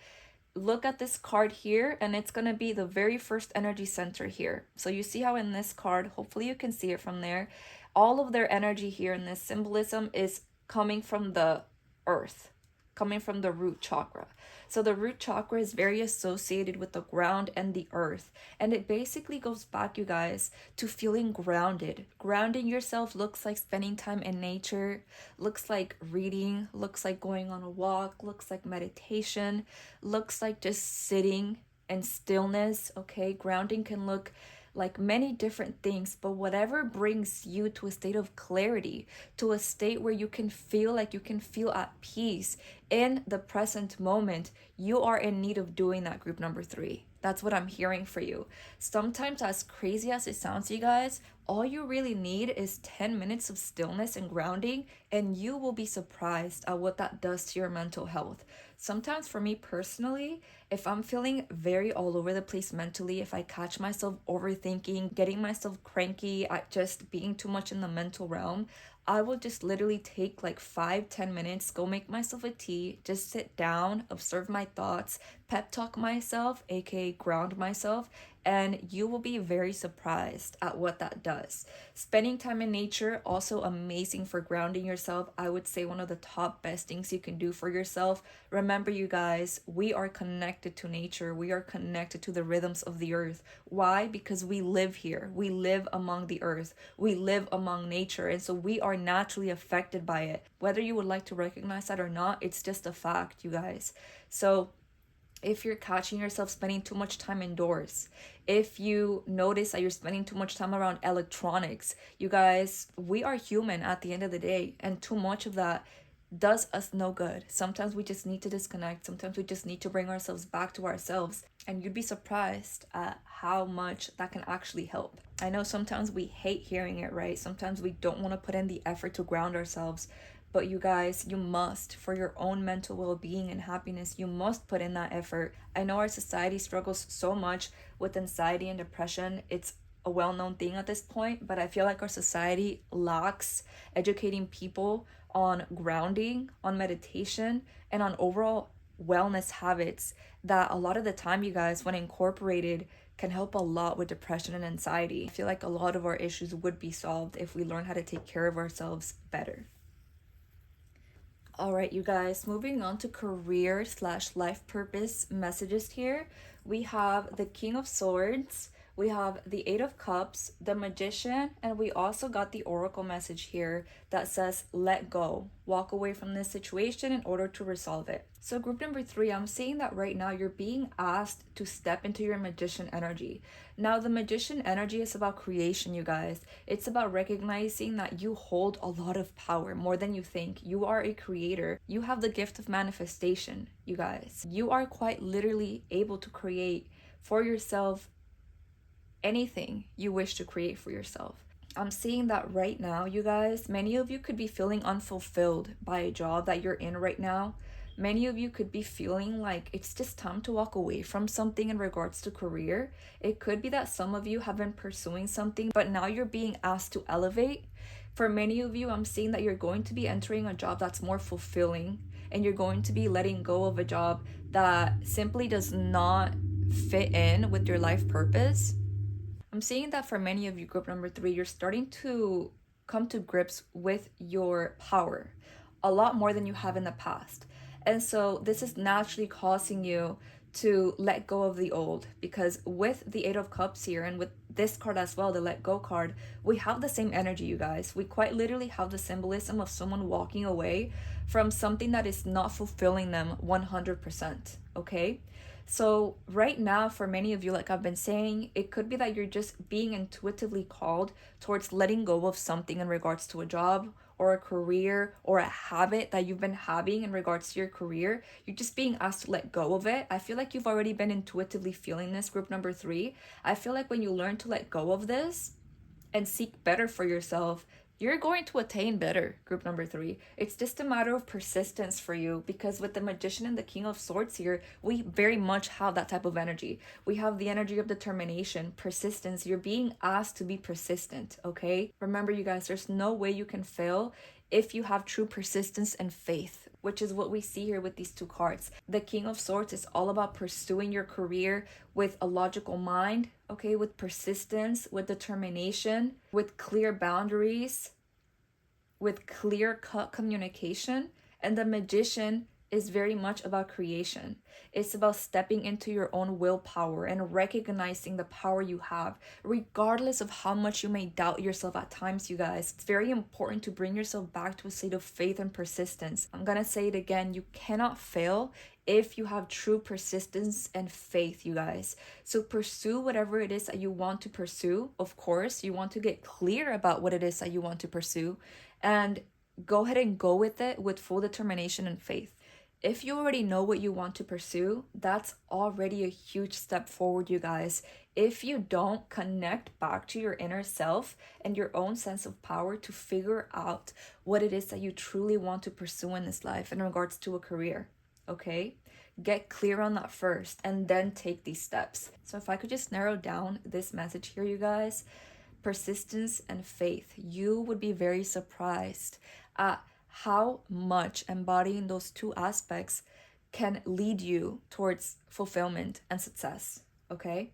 [SPEAKER 1] look at this card here, and it's going to be the very first energy center here. So you see how in this card, hopefully you can see it from there, all of their energy here in this symbolism is coming from the earth, coming from the root chakra. So the root chakra is very associated with the ground and the earth. And it basically goes back, you guys, to feeling grounded. Grounding yourself looks like spending time in nature, looks like reading, looks like going on a walk, looks like meditation, looks like just sitting in stillness, okay? Grounding can look like many different things, but whatever brings you to a state of clarity, to a state where you can feel like you can feel at peace, in the present moment, you are in need of doing that, group number 3. That's what I'm hearing for you. Sometimes, as crazy as it sounds, you guys, all you really need is 10 minutes of stillness and grounding, and you will be surprised at what that does to your mental health. Sometimes, for me personally, if I'm feeling very all over the place mentally, if I catch myself overthinking, getting myself cranky at just being too much in the mental realm, I will just literally take like 5-10 minutes, go make myself a tea, just sit down, observe my thoughts, pep talk myself, aka ground myself, and you will be very surprised at what that does. Spending time in nature, also amazing for grounding yourself. I would say one of the top best things you can do for yourself. Remember, you guys, we are connected to nature. We are connected to the rhythms of the earth. Why? Because we live here. We live among the earth. We live among nature. And so we are naturally affected by it. Whether you would like to recognize that or not, it's just a fact, you guys. So if you're catching yourself spending too much time indoors, if you notice that you're spending too much time around electronics, you guys, we are human at the end of the day, and too much of that does us no good. Sometimes we just need to disconnect. Sometimes we just need to bring ourselves back to ourselves, and you'd be surprised at how much that can actually help. I know sometimes we hate hearing it, right? Sometimes we don't want to put in the effort to ground ourselves. But you guys, you must, for your own mental well-being and happiness, you must put in that effort. I know our society struggles so much with anxiety and depression. It's a well-known thing at this point, but I feel like our society lacks educating people on grounding, on meditation, and on overall wellness habits that a lot of the time, you guys, when incorporated, can help a lot with depression and anxiety. I feel like a lot of our issues would be solved if we learn how to take care of ourselves better. All right, you guys, moving on to career/life purpose messages here. We have the King of Swords, we have the Eight of Cups, the Magician, and we also got the Oracle message here that says, let go. Walk away from this situation in order to resolve it. So group number 3, I'm seeing that right now you're being asked to step into your Magician energy. Now, the Magician energy is about creation, you guys. It's about recognizing that you hold a lot of power, more than you think. You are a creator. You have the gift of manifestation, you guys. You are quite literally able to create for yourself anything you wish to create for yourself. I'm seeing that right now, you guys, many of you could be feeling unfulfilled by a job that you're in right now. Many of you could be feeling like it's just time to walk away from something in regards to career. It could be that some of you have been pursuing something, but now you're being asked to elevate. For many of you, I'm seeing that you're going to be entering a job that's more fulfilling, and you're going to be letting go of a job that simply does not fit in with your life purpose. I'm seeing that for many of you, group number 3, you're starting to come to grips with your power a lot more than you have in the past. And so this is naturally causing you to let go of the old, because with the Eight of Cups here and with this card as well, the Let Go card, we have the same energy, you guys. We quite literally have the symbolism of someone walking away from something that is not fulfilling them 100%, okay? So right now, for many of you, like I've been saying, it could be that you're just being intuitively called towards letting go of something in regards to a job or a career or a habit that you've been having in regards to your career. You're just being asked to let go of it. I feel like you've already been intuitively feeling this, group number 3. I feel like when you learn to let go of this and seek better for yourself, you're going to attain better, group number 3. It's just a matter of persistence for you, because with the Magician and the King of Swords here, we very much have that type of energy. We have the energy of determination, persistence. You're being asked to be persistent, okay? Remember, you guys, there's no way you can fail if you have true persistence and faith, which is what we see here with these 2 cards. The King of Swords is all about pursuing your career with a logical mind, okay, with persistence, with determination, with clear boundaries, with clear-cut communication. And the Magician is very much about creation. It's about stepping into your own willpower and recognizing the power you have, regardless of how much you may doubt yourself at times, you guys. It's very important to bring yourself back to a state of faith and persistence. I'm gonna say it again, you cannot fail if you have true persistence and faith, you guys. So pursue whatever it is that you want to pursue. Of course, you want to get clear about what it is that you want to pursue, and go ahead and go with it with full determination and faith. If you already know what you want to pursue, that's already a huge step forward, you guys. If you don't connect back to your inner self and your own sense of power to figure out what it is that you truly want to pursue in this life in regards to a career, okay? Get clear on that first and then take these steps. So if I could just narrow down this message here, you guys, persistence and faith, you would be very surprised at how much embodying those two aspects can lead you towards fulfillment and success, okay?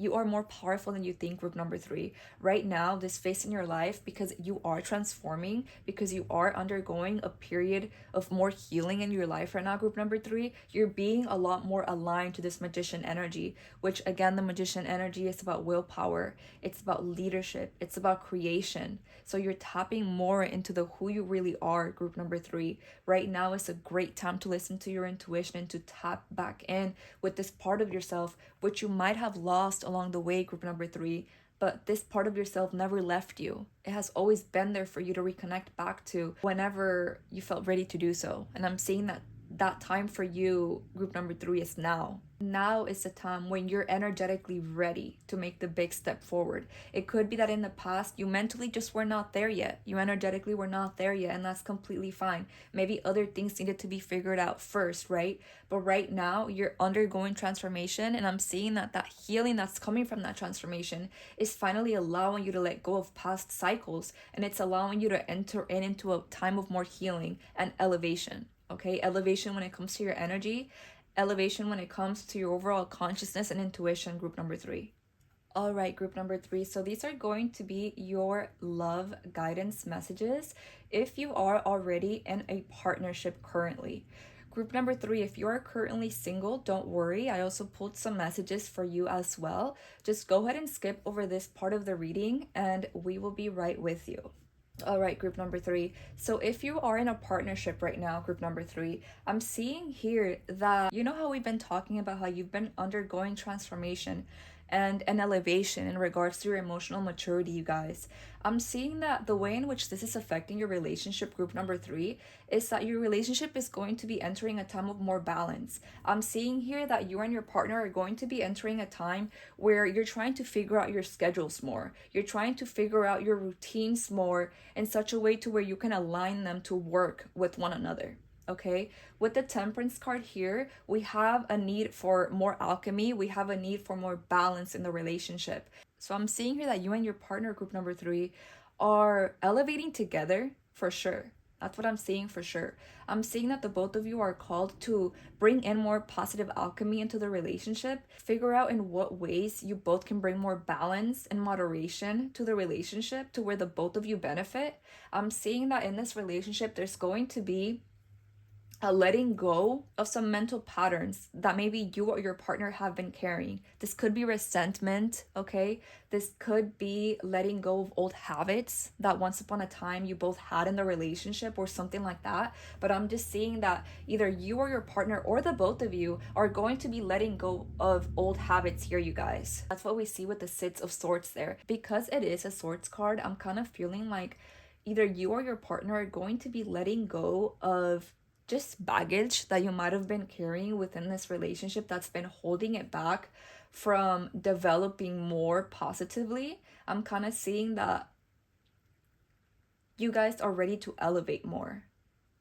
[SPEAKER 1] You are more powerful than you think, group number 3. Right now, this phase in your life, because you are transforming, because you are undergoing a period of more healing in your life right now, group number 3, you're being a lot more aligned to this magician energy, which again, the magician energy is about willpower. It's about leadership. It's about creation. So you're tapping more into the who you really are, group number 3. Right now is a great time to listen to your intuition and to tap back in with this part of yourself, which you might have lost along the way, group number 3, but this part of yourself never left you. It has always been there for you to reconnect back to whenever you felt ready to do so. And I'm seeing that time for you, group number 3, is now. Now is the time when you're energetically ready to make the big step forward. It could be that in the past you mentally just were not there yet. You energetically were not there yet, and that's completely fine. Maybe other things needed to be figured out first, right? But right now you're undergoing transformation, and I'm seeing that healing that's coming from that transformation is finally allowing you to let go of past cycles, and it's allowing you to enter into a time of more healing and elevation. Okay, elevation when it comes to your energy, elevation when it comes to your overall consciousness and intuition, group number 3. All right, group number 3. So these are going to be your love guidance messages if you are already in a partnership currently. Group number 3, if you are currently single, don't worry. I also pulled some messages for you as well. Just go ahead and skip over this part of the reading and we will be right with you. All right, group number 3. So if you are in a partnership right now, group number 3, I'm seeing here that, you know how we've been talking about how you've been undergoing transformation and an elevation in regards to your emotional maturity, you guys. I'm seeing that the way in which this is affecting your relationship, group number 3, is that your relationship is going to be entering a time of more balance. I'm seeing here that you and your partner are going to be entering a time where you're trying to figure out your schedules more. You're trying to figure out your routines more in such a way to where you can align them to work with one another. Okay, with the Temperance card here, we have a need for more alchemy. We have a need for more balance in the relationship. So I'm seeing here that you and your partner, group number 3, are elevating together for sure. That's what I'm seeing for sure. I'm seeing that the both of you are called to bring in more positive alchemy into the relationship, figure out in what ways you both can bring more balance and moderation to the relationship to where the both of you benefit. I'm seeing that in this relationship, there's going to be a letting go of some mental patterns that maybe you or your partner have been carrying. This could be resentment, okay? This could be letting go of old habits that once upon a time you both had in the relationship or something like that. But I'm just seeing that either you or your partner or the both of you are going to be letting go of old habits here, you guys. That's what we see with the Six of Swords there. Because it is a Swords card, I'm kind of feeling like either you or your partner are going to be letting go of just baggage that you might have been carrying within this relationship that's been holding it back from developing more positively. I'm kind of seeing that you guys are ready to elevate more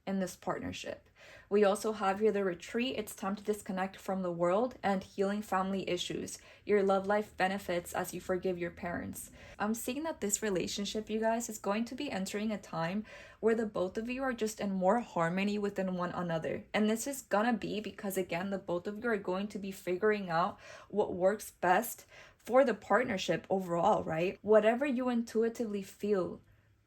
[SPEAKER 1] in this partnership. We also have here the retreat. It's time to disconnect from the world and healing family issues. Your love life benefits as you forgive your parents. I'm seeing that this relationship, you guys, is going to be entering a time where the both of you are just in more harmony within one another. And this is gonna be because, again, the both of you are going to be figuring out what works best for the partnership overall, right? Whatever you intuitively feel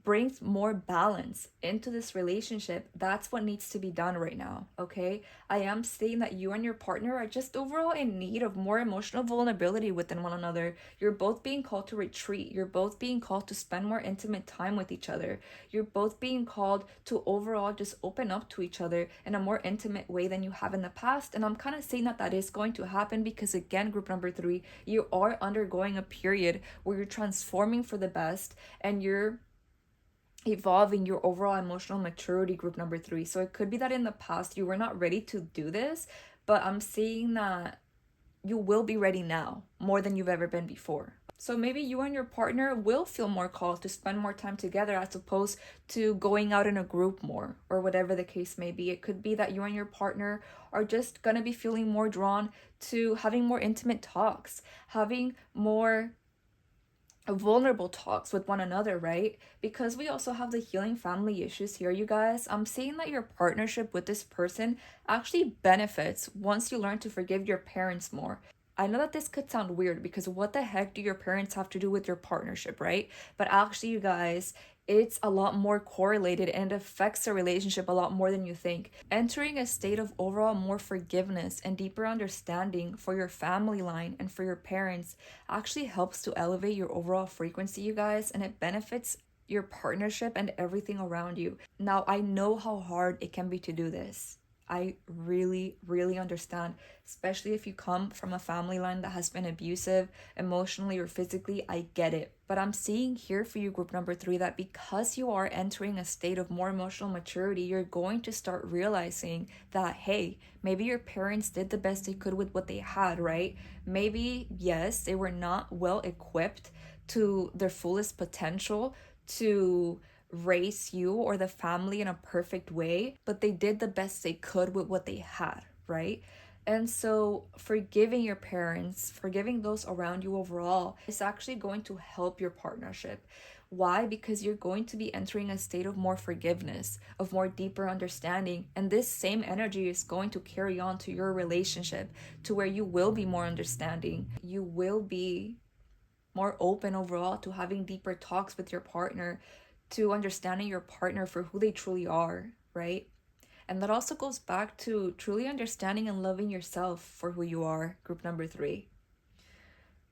[SPEAKER 1] brings more balance into this relationship, that's what needs to be done right now, okay? I am saying that you and your partner are just overall in need of more emotional vulnerability within one another. You're both being called to retreat. You're both being called to spend more intimate time with each other. You're both being called to overall just open up to each other in a more intimate way than you have in the past. And I'm kind of saying that that is going to happen because, again, group number 3, you are undergoing a period where you're transforming for the best and you're evolving your overall emotional maturity, group number 3. So it could be that in the past you were not ready to do this, but I'm seeing that you will be ready now more than you've ever been before. So maybe you and your partner will feel more called to spend more time together as opposed to going out in a group more, or whatever the case may be. It could be that you and your partner are just going to be feeling more drawn to having more intimate talks, having more vulnerable talks with one another, right? Because we also have the healing family issues here, you guys. I'm seeing that your partnership with this person actually benefits once you learn to forgive your parents more. I know that this could sound weird because what the heck do your parents have to do with your partnership, right? But actually, you guys, it's a lot more correlated and it affects the relationship a lot more than you think. Entering a state of overall more forgiveness and deeper understanding for your family line and for your parents actually helps to elevate your overall frequency, you guys, and it benefits your partnership and everything around you. Now, I know how hard it can be to do this. I really, really understand, especially if you come from a family line that has been abusive emotionally or physically. I get it. But I'm seeing here for you, group number 3, that because you are entering a state of more emotional maturity, you're going to start realizing that, hey, maybe your parents did the best they could with what they had, right? Maybe, yes, they were not well equipped to their fullest potential to raise you or the family in a perfect way, but they did the best they could with what they had, right? And so, forgiving your parents, forgiving those around you overall, is actually going to help your partnership. Why? Because you're going to be entering a state of more forgiveness, of more deeper understanding. And this same energy is going to carry on to your relationship, to where you will be more understanding. You will be more open overall to having deeper talks with your partner, to understanding your partner for who they truly are, right? And that also goes back to truly understanding and loving yourself for who you are, group number 3.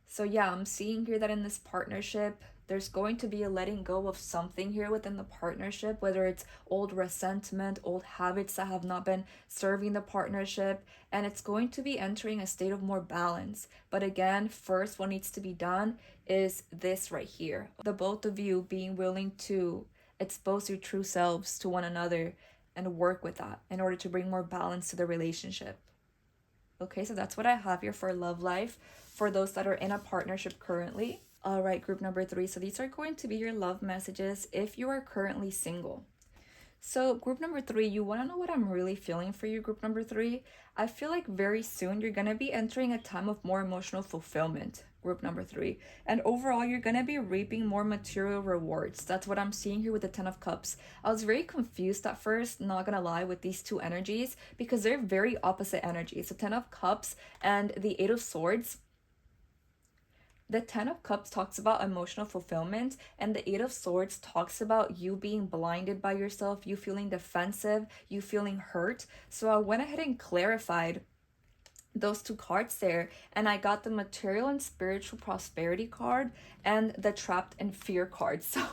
[SPEAKER 1] So yeah, I'm seeing here that in this partnership, there's going to be a letting go of something here within the partnership, whether it's old resentment, old habits that have not been serving the partnership, and it's going to be entering a state of more balance. But again, first, what needs to be done is this right here. The both of you being willing to expose your true selves to one another and work with that in order to bring more balance to the relationship. Okay, so that's what I have here for love life for those that are in a partnership currently. All right, group number 3. So these are going to be your love messages if you are currently single. So group number 3, you want to know what I'm really feeling for you, group number 3? I feel like very soon you're going to be entering a time of more emotional fulfillment, group number 3. And overall, you're going to be reaping more material rewards. That's what I'm seeing here with the 10 of Cups. I was very confused at first, not going to lie, with these two energies because they're very opposite energies. The 10 of Cups and the 8 of Swords. The 10 of Cups talks about emotional fulfillment, and the 8 of Swords talks about you being blinded by yourself, you feeling defensive, you feeling hurt. So I went ahead and clarified those two cards there, and I got the material and spiritual prosperity card and the trapped in fear card. So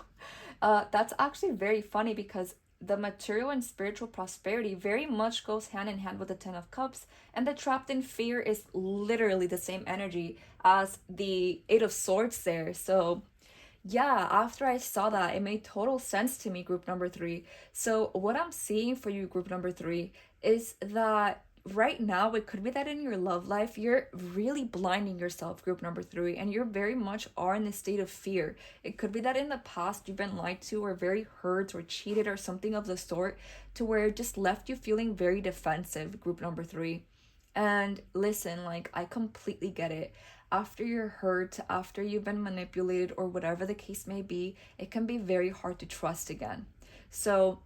[SPEAKER 1] that's actually very funny because the material and spiritual prosperity very much goes hand in hand with the 10 of Cups, and the trapped in fear is literally the same energy as the 8 of Swords there. So yeah, after I saw that, it made total sense to me, group number 3. So what I'm seeing for you, group number 3, is that right now it could be that in your love life you're really blinding yourself, group number 3, and you're very much are in a state of fear. It could be that in the past you've been lied to or very hurt or cheated or something of the sort, to where it just left you feeling very defensive, group number 3. And listen, like, I completely get it. After you're hurt, after you've been manipulated or whatever the case may be, it can be very hard to trust again. So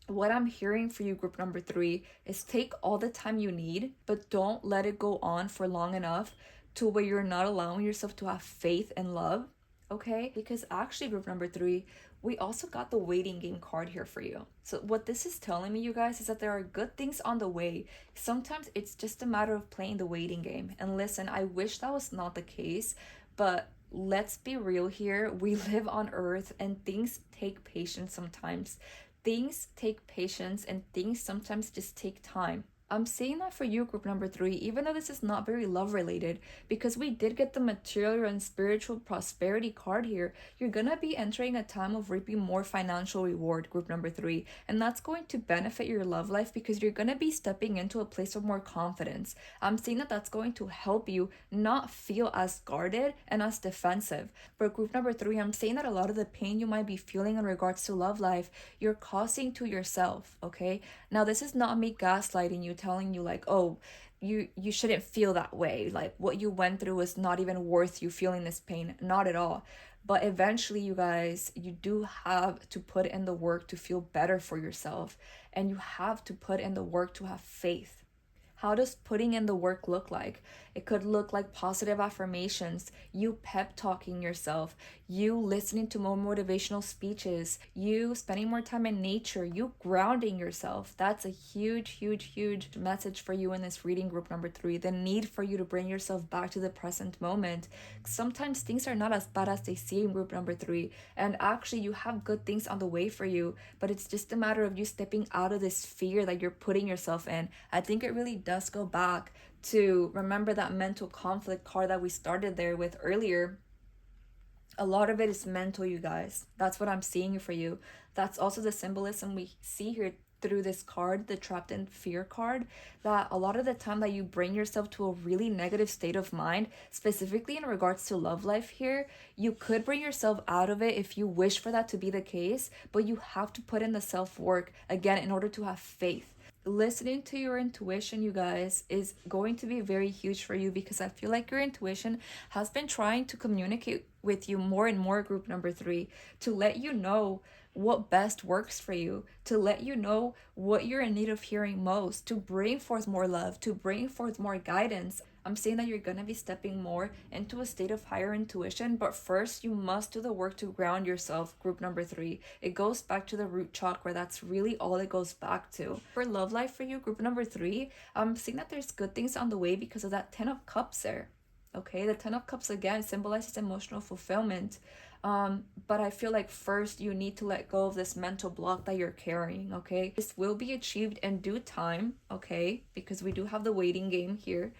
[SPEAKER 1] what I'm hearing for you, group number 3, is take all the time you need, but don't let it go on for long enough to where you're not allowing yourself to have faith and love, okay? Because actually, group number 3, we also got the waiting game card here for you. So what this is telling me, you guys, is that there are good things on the way. Sometimes it's just a matter of playing the waiting game. And listen, I wish that was not the case, but let's be real here. We live on earth and things take patience sometimes. Things take patience and things sometimes just take time. I'm saying that for you, group number 3, even though this is not very love related, because we did get the material and spiritual prosperity card here, you're gonna be entering a time of reaping more financial reward, group number 3. And that's going to benefit your love life because you're gonna be stepping into a place of more confidence. I'm saying that that's going to help you not feel as guarded and as defensive. For group number 3, I'm saying that a lot of the pain you might be feeling in regards to love life, you're causing to yourself, okay? Now, this is not me gaslighting you, telling you like, oh, you shouldn't feel that way, like what you went through is not even worth you feeling this pain. Not at all. But eventually, you guys, you do have to put in the work to feel better for yourself, and you have to put in the work to have faith. How does putting in the work look like? It could look like positive affirmations, you pep talking yourself, you listening to more motivational speeches, you spending more time in nature, you grounding yourself. That's a huge, huge, huge message for you in this reading, group number 3. The need for you to bring yourself back to the present moment. Sometimes things are not as bad as they seem, group number 3. And actually, you have good things on the way for you, but it's just a matter of you stepping out of this fear that you're putting yourself in. I think it really does go back to remember that mental conflict card that we started there with earlier. A lot of it is mental, you guys. That's what I'm seeing for you. That's also the symbolism we see here through this card, the trapped in fear card, that a lot of the time that you bring yourself to a really negative state of mind, specifically in regards to love life here, you could bring yourself out of it if you wish for that to be the case, but you have to put in the self-work again in order to have faith. Listening to your intuition, you guys, is going to be very huge for you, because I feel like your intuition has been trying to communicate with you more and more, group number 3, to let you know what best works for you, to let you know what you're in need of hearing most, to bring forth more love, to bring forth more guidance. I'm saying that you're going to be stepping more into a state of higher intuition, but first you must do the work to ground yourself, group number 3. It goes back to the root chakra. That's really all it goes back to. For love life for you, group number 3, I'm seeing that there's good things on the way because of that 10 of Cups there. Okay, the 10 of Cups again symbolizes emotional fulfillment. But I feel like first you need to let go of this mental block that you're carrying, okay? This will be achieved in due time, okay? Because we do have the waiting game here.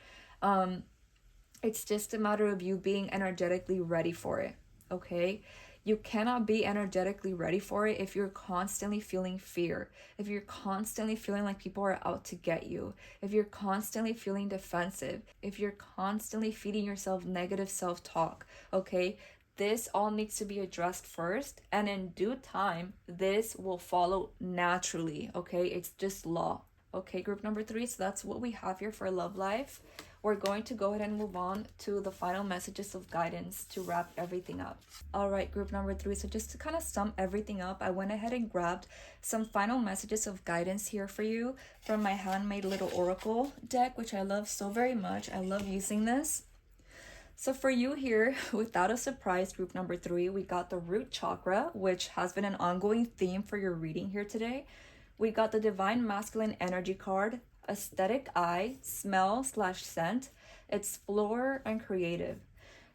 [SPEAKER 1] It's just a matter of you being energetically ready for it, okay? You cannot be energetically ready for it if you're constantly feeling fear, if you're constantly feeling like people are out to get you, if you're constantly feeling defensive, if you're constantly feeding yourself negative self-talk, okay? This all needs to be addressed first, and in due time, this will follow naturally, okay? It's just law. Okay, group number 3, so that's what we have here for love life. We're going to go ahead and move on to the final messages of guidance to wrap everything up. All right, group number 3, so just to kind of sum everything up, I went ahead and grabbed some final messages of guidance here for you from my handmade little oracle deck, which I love so very much. I love using this. So for you here, without a surprise, group number 3, we got the root chakra, which has been an ongoing theme for your reading here today. We got the divine masculine energy card, aesthetic eye, smell/scent, explore, and creative.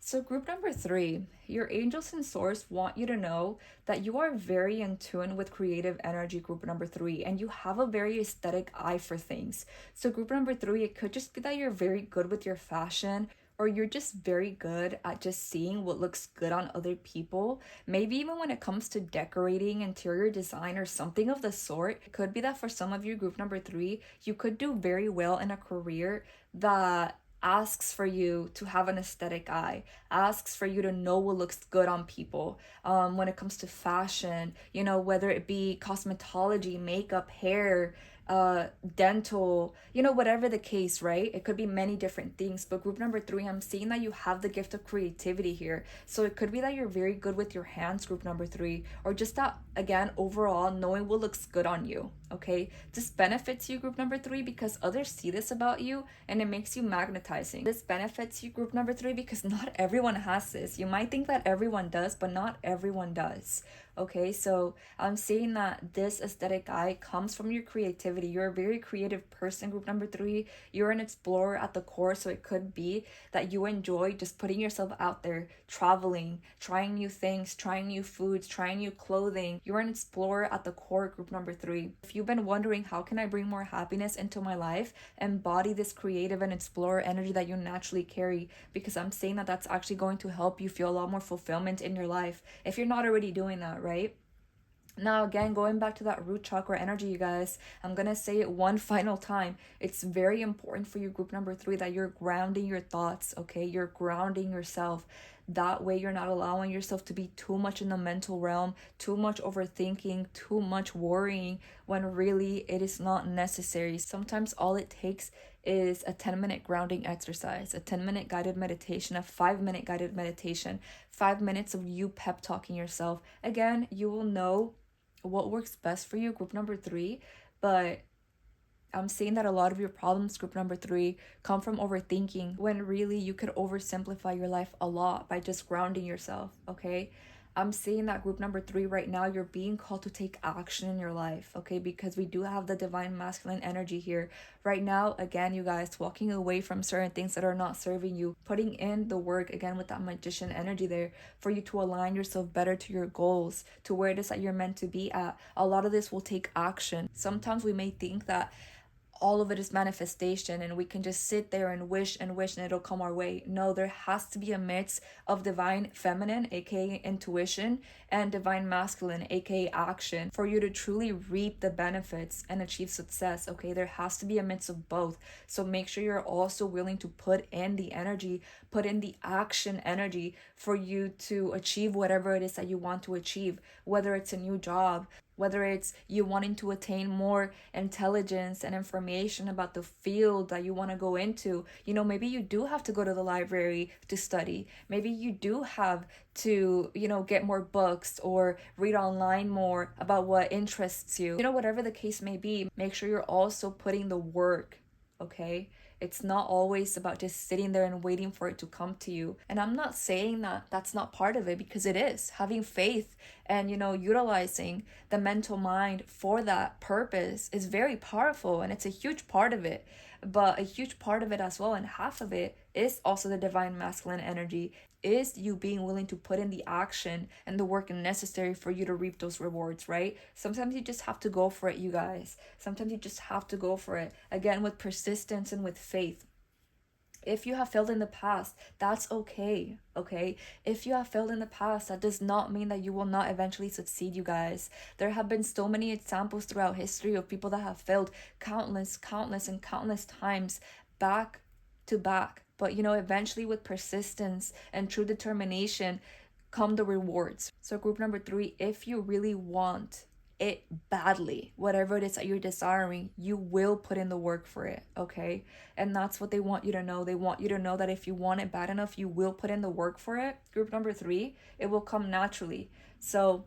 [SPEAKER 1] So group number 3, your angels and source want you to know that you are very in tune with creative energy, group number 3, and you have a very aesthetic eye for things. So group number 3, it could just be that you're very good with your fashion, or you're just very good at just seeing what looks good on other people. Maybe even when it comes to decorating, interior design, or something of the sort. It could be that for some of you, group number 3, you could do very well in a career that asks for you to have an aesthetic eye, asks for you to know what looks good on people. When it comes to fashion, you know, whether it be cosmetology, makeup, hair, dental, you know, whatever the case, right? It could be many different things. But group number 3, I'm seeing that you have the gift of creativity here. So it could be that you're very good with your hands, group number 3, or just that, again, overall, knowing what looks good on you, okay? This benefits you, group number 3, because others see this about you and it makes you magnetizing. This benefits you, group number 3, because not everyone has this. You might think that everyone does, but not everyone does. Okay, so I'm seeing that this aesthetic eye comes from your creativity. You're a very creative person, group number 3. You're an explorer at the core, so it could be that you enjoy just putting yourself out there, traveling, trying new things, trying new foods, trying new clothing. You're an explorer at the core, group number 3. If you've been wondering, how can I bring more happiness into my life, embody this creative and explorer energy that you naturally carry, because I'm saying that that's actually going to help you feel a lot more fulfillment in your life if you're not already doing that, right? Now, again, going back to that root chakra energy, you guys, I'm going to say it one final time. It's very important for you, group number 3, that you're grounding your thoughts, okay? You're grounding yourself. That way, you're not allowing yourself to be too much in the mental realm, too much overthinking, too much worrying, when really it is not necessary. Sometimes all it takes is a 10-minute grounding exercise, a 10-minute guided meditation, a 5-minute guided meditation, 5 minutes of you pep talking yourself. Again, you will know what works best for you, group number 3, but I'm seeing that a lot of your problems, group number 3, come from overthinking, when really you could oversimplify your life a lot by just grounding yourself, okay? I'm seeing that, group number 3, right now you're being called to take action in your life, okay? Because we do have the divine masculine energy here. Right now, again, you guys, walking away from certain things that are not serving you, putting in the work, again, with that magician energy there, for you to align yourself better to your goals, to where it is that you're meant to be at. A lot of this will take action. Sometimes we may think that all of it is manifestation and we can just sit there and wish and it'll come our way. No, there has to be a mix of divine feminine, aka intuition, and divine masculine, aka action, for you to truly reap the benefits and achieve success. Okay, there has to be a mix of both. So make sure you're also willing to put in the energy, put in the action energy, for you to achieve whatever it is that you want to achieve, whether it's a new job, whether it's you wanting to attain more intelligence and information about the field that you want to go into. You know, maybe you do have to go to the library to study. Maybe you do have to, get more books or read online more about what interests you. Whatever the case may be, make sure you're also putting the work, okay? It's not always about just sitting there and waiting for it to come to you. And I'm not saying that that's not part of it, because it is. Having faith and, utilizing the mental mind for that purpose is very powerful, and it's a huge part of it. But a huge part of it as well, and half of it, is also the divine masculine energy, is you being willing to put in the action and the work necessary for you to reap those rewards, right? Sometimes you just have to go for it, you guys. Sometimes you just have to go for it. Again, with persistence and with faith. If you have failed in the past, that's okay, okay? If you have failed in the past, that does not mean that you will not eventually succeed, you guys. There have been so many examples throughout history of people that have failed countless and countless times, back to back. But, eventually with persistence and true determination come the rewards. So group number 3, if you really want it badly, whatever it is that you're desiring, you will put in the work for it, okay? And that's what they want you to know. They want you to know that if you want it bad enough, you will put in the work for it. Group number 3, it will come naturally. So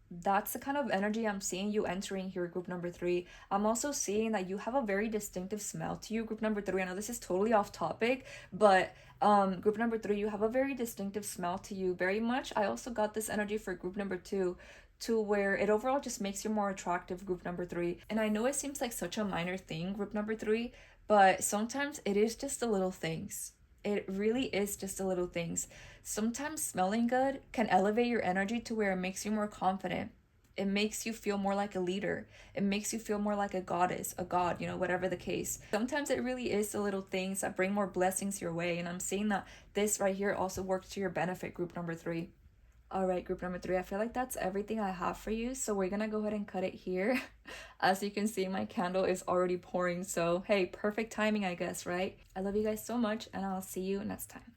[SPEAKER 1] that's the kind of energy I'm seeing you entering here, group number 3. I'm also seeing that you have a very distinctive smell to you, group number 3. I know this is totally off topic, but group number 3, you have a very distinctive smell to you, very much. I also got this energy for group number 2, to where it overall just makes you more attractive, group number 3. And I know it seems like such a minor thing, group number 3, but sometimes it is just the little things. It really is just the little things. Sometimes smelling good can elevate your energy to where it makes you more confident. It makes you feel more like a leader. It makes you feel more like a goddess, a god, whatever the case. Sometimes it really is the little things that bring more blessings your way. And I'm seeing that this right here also works to your benefit, group number 3. All right, group number 3, I feel like that's everything I have for you. So we're going to go ahead and cut it here. As you can see, my candle is already pouring. So, hey, perfect timing, I guess, right? I love you guys so much, and I'll see you next time.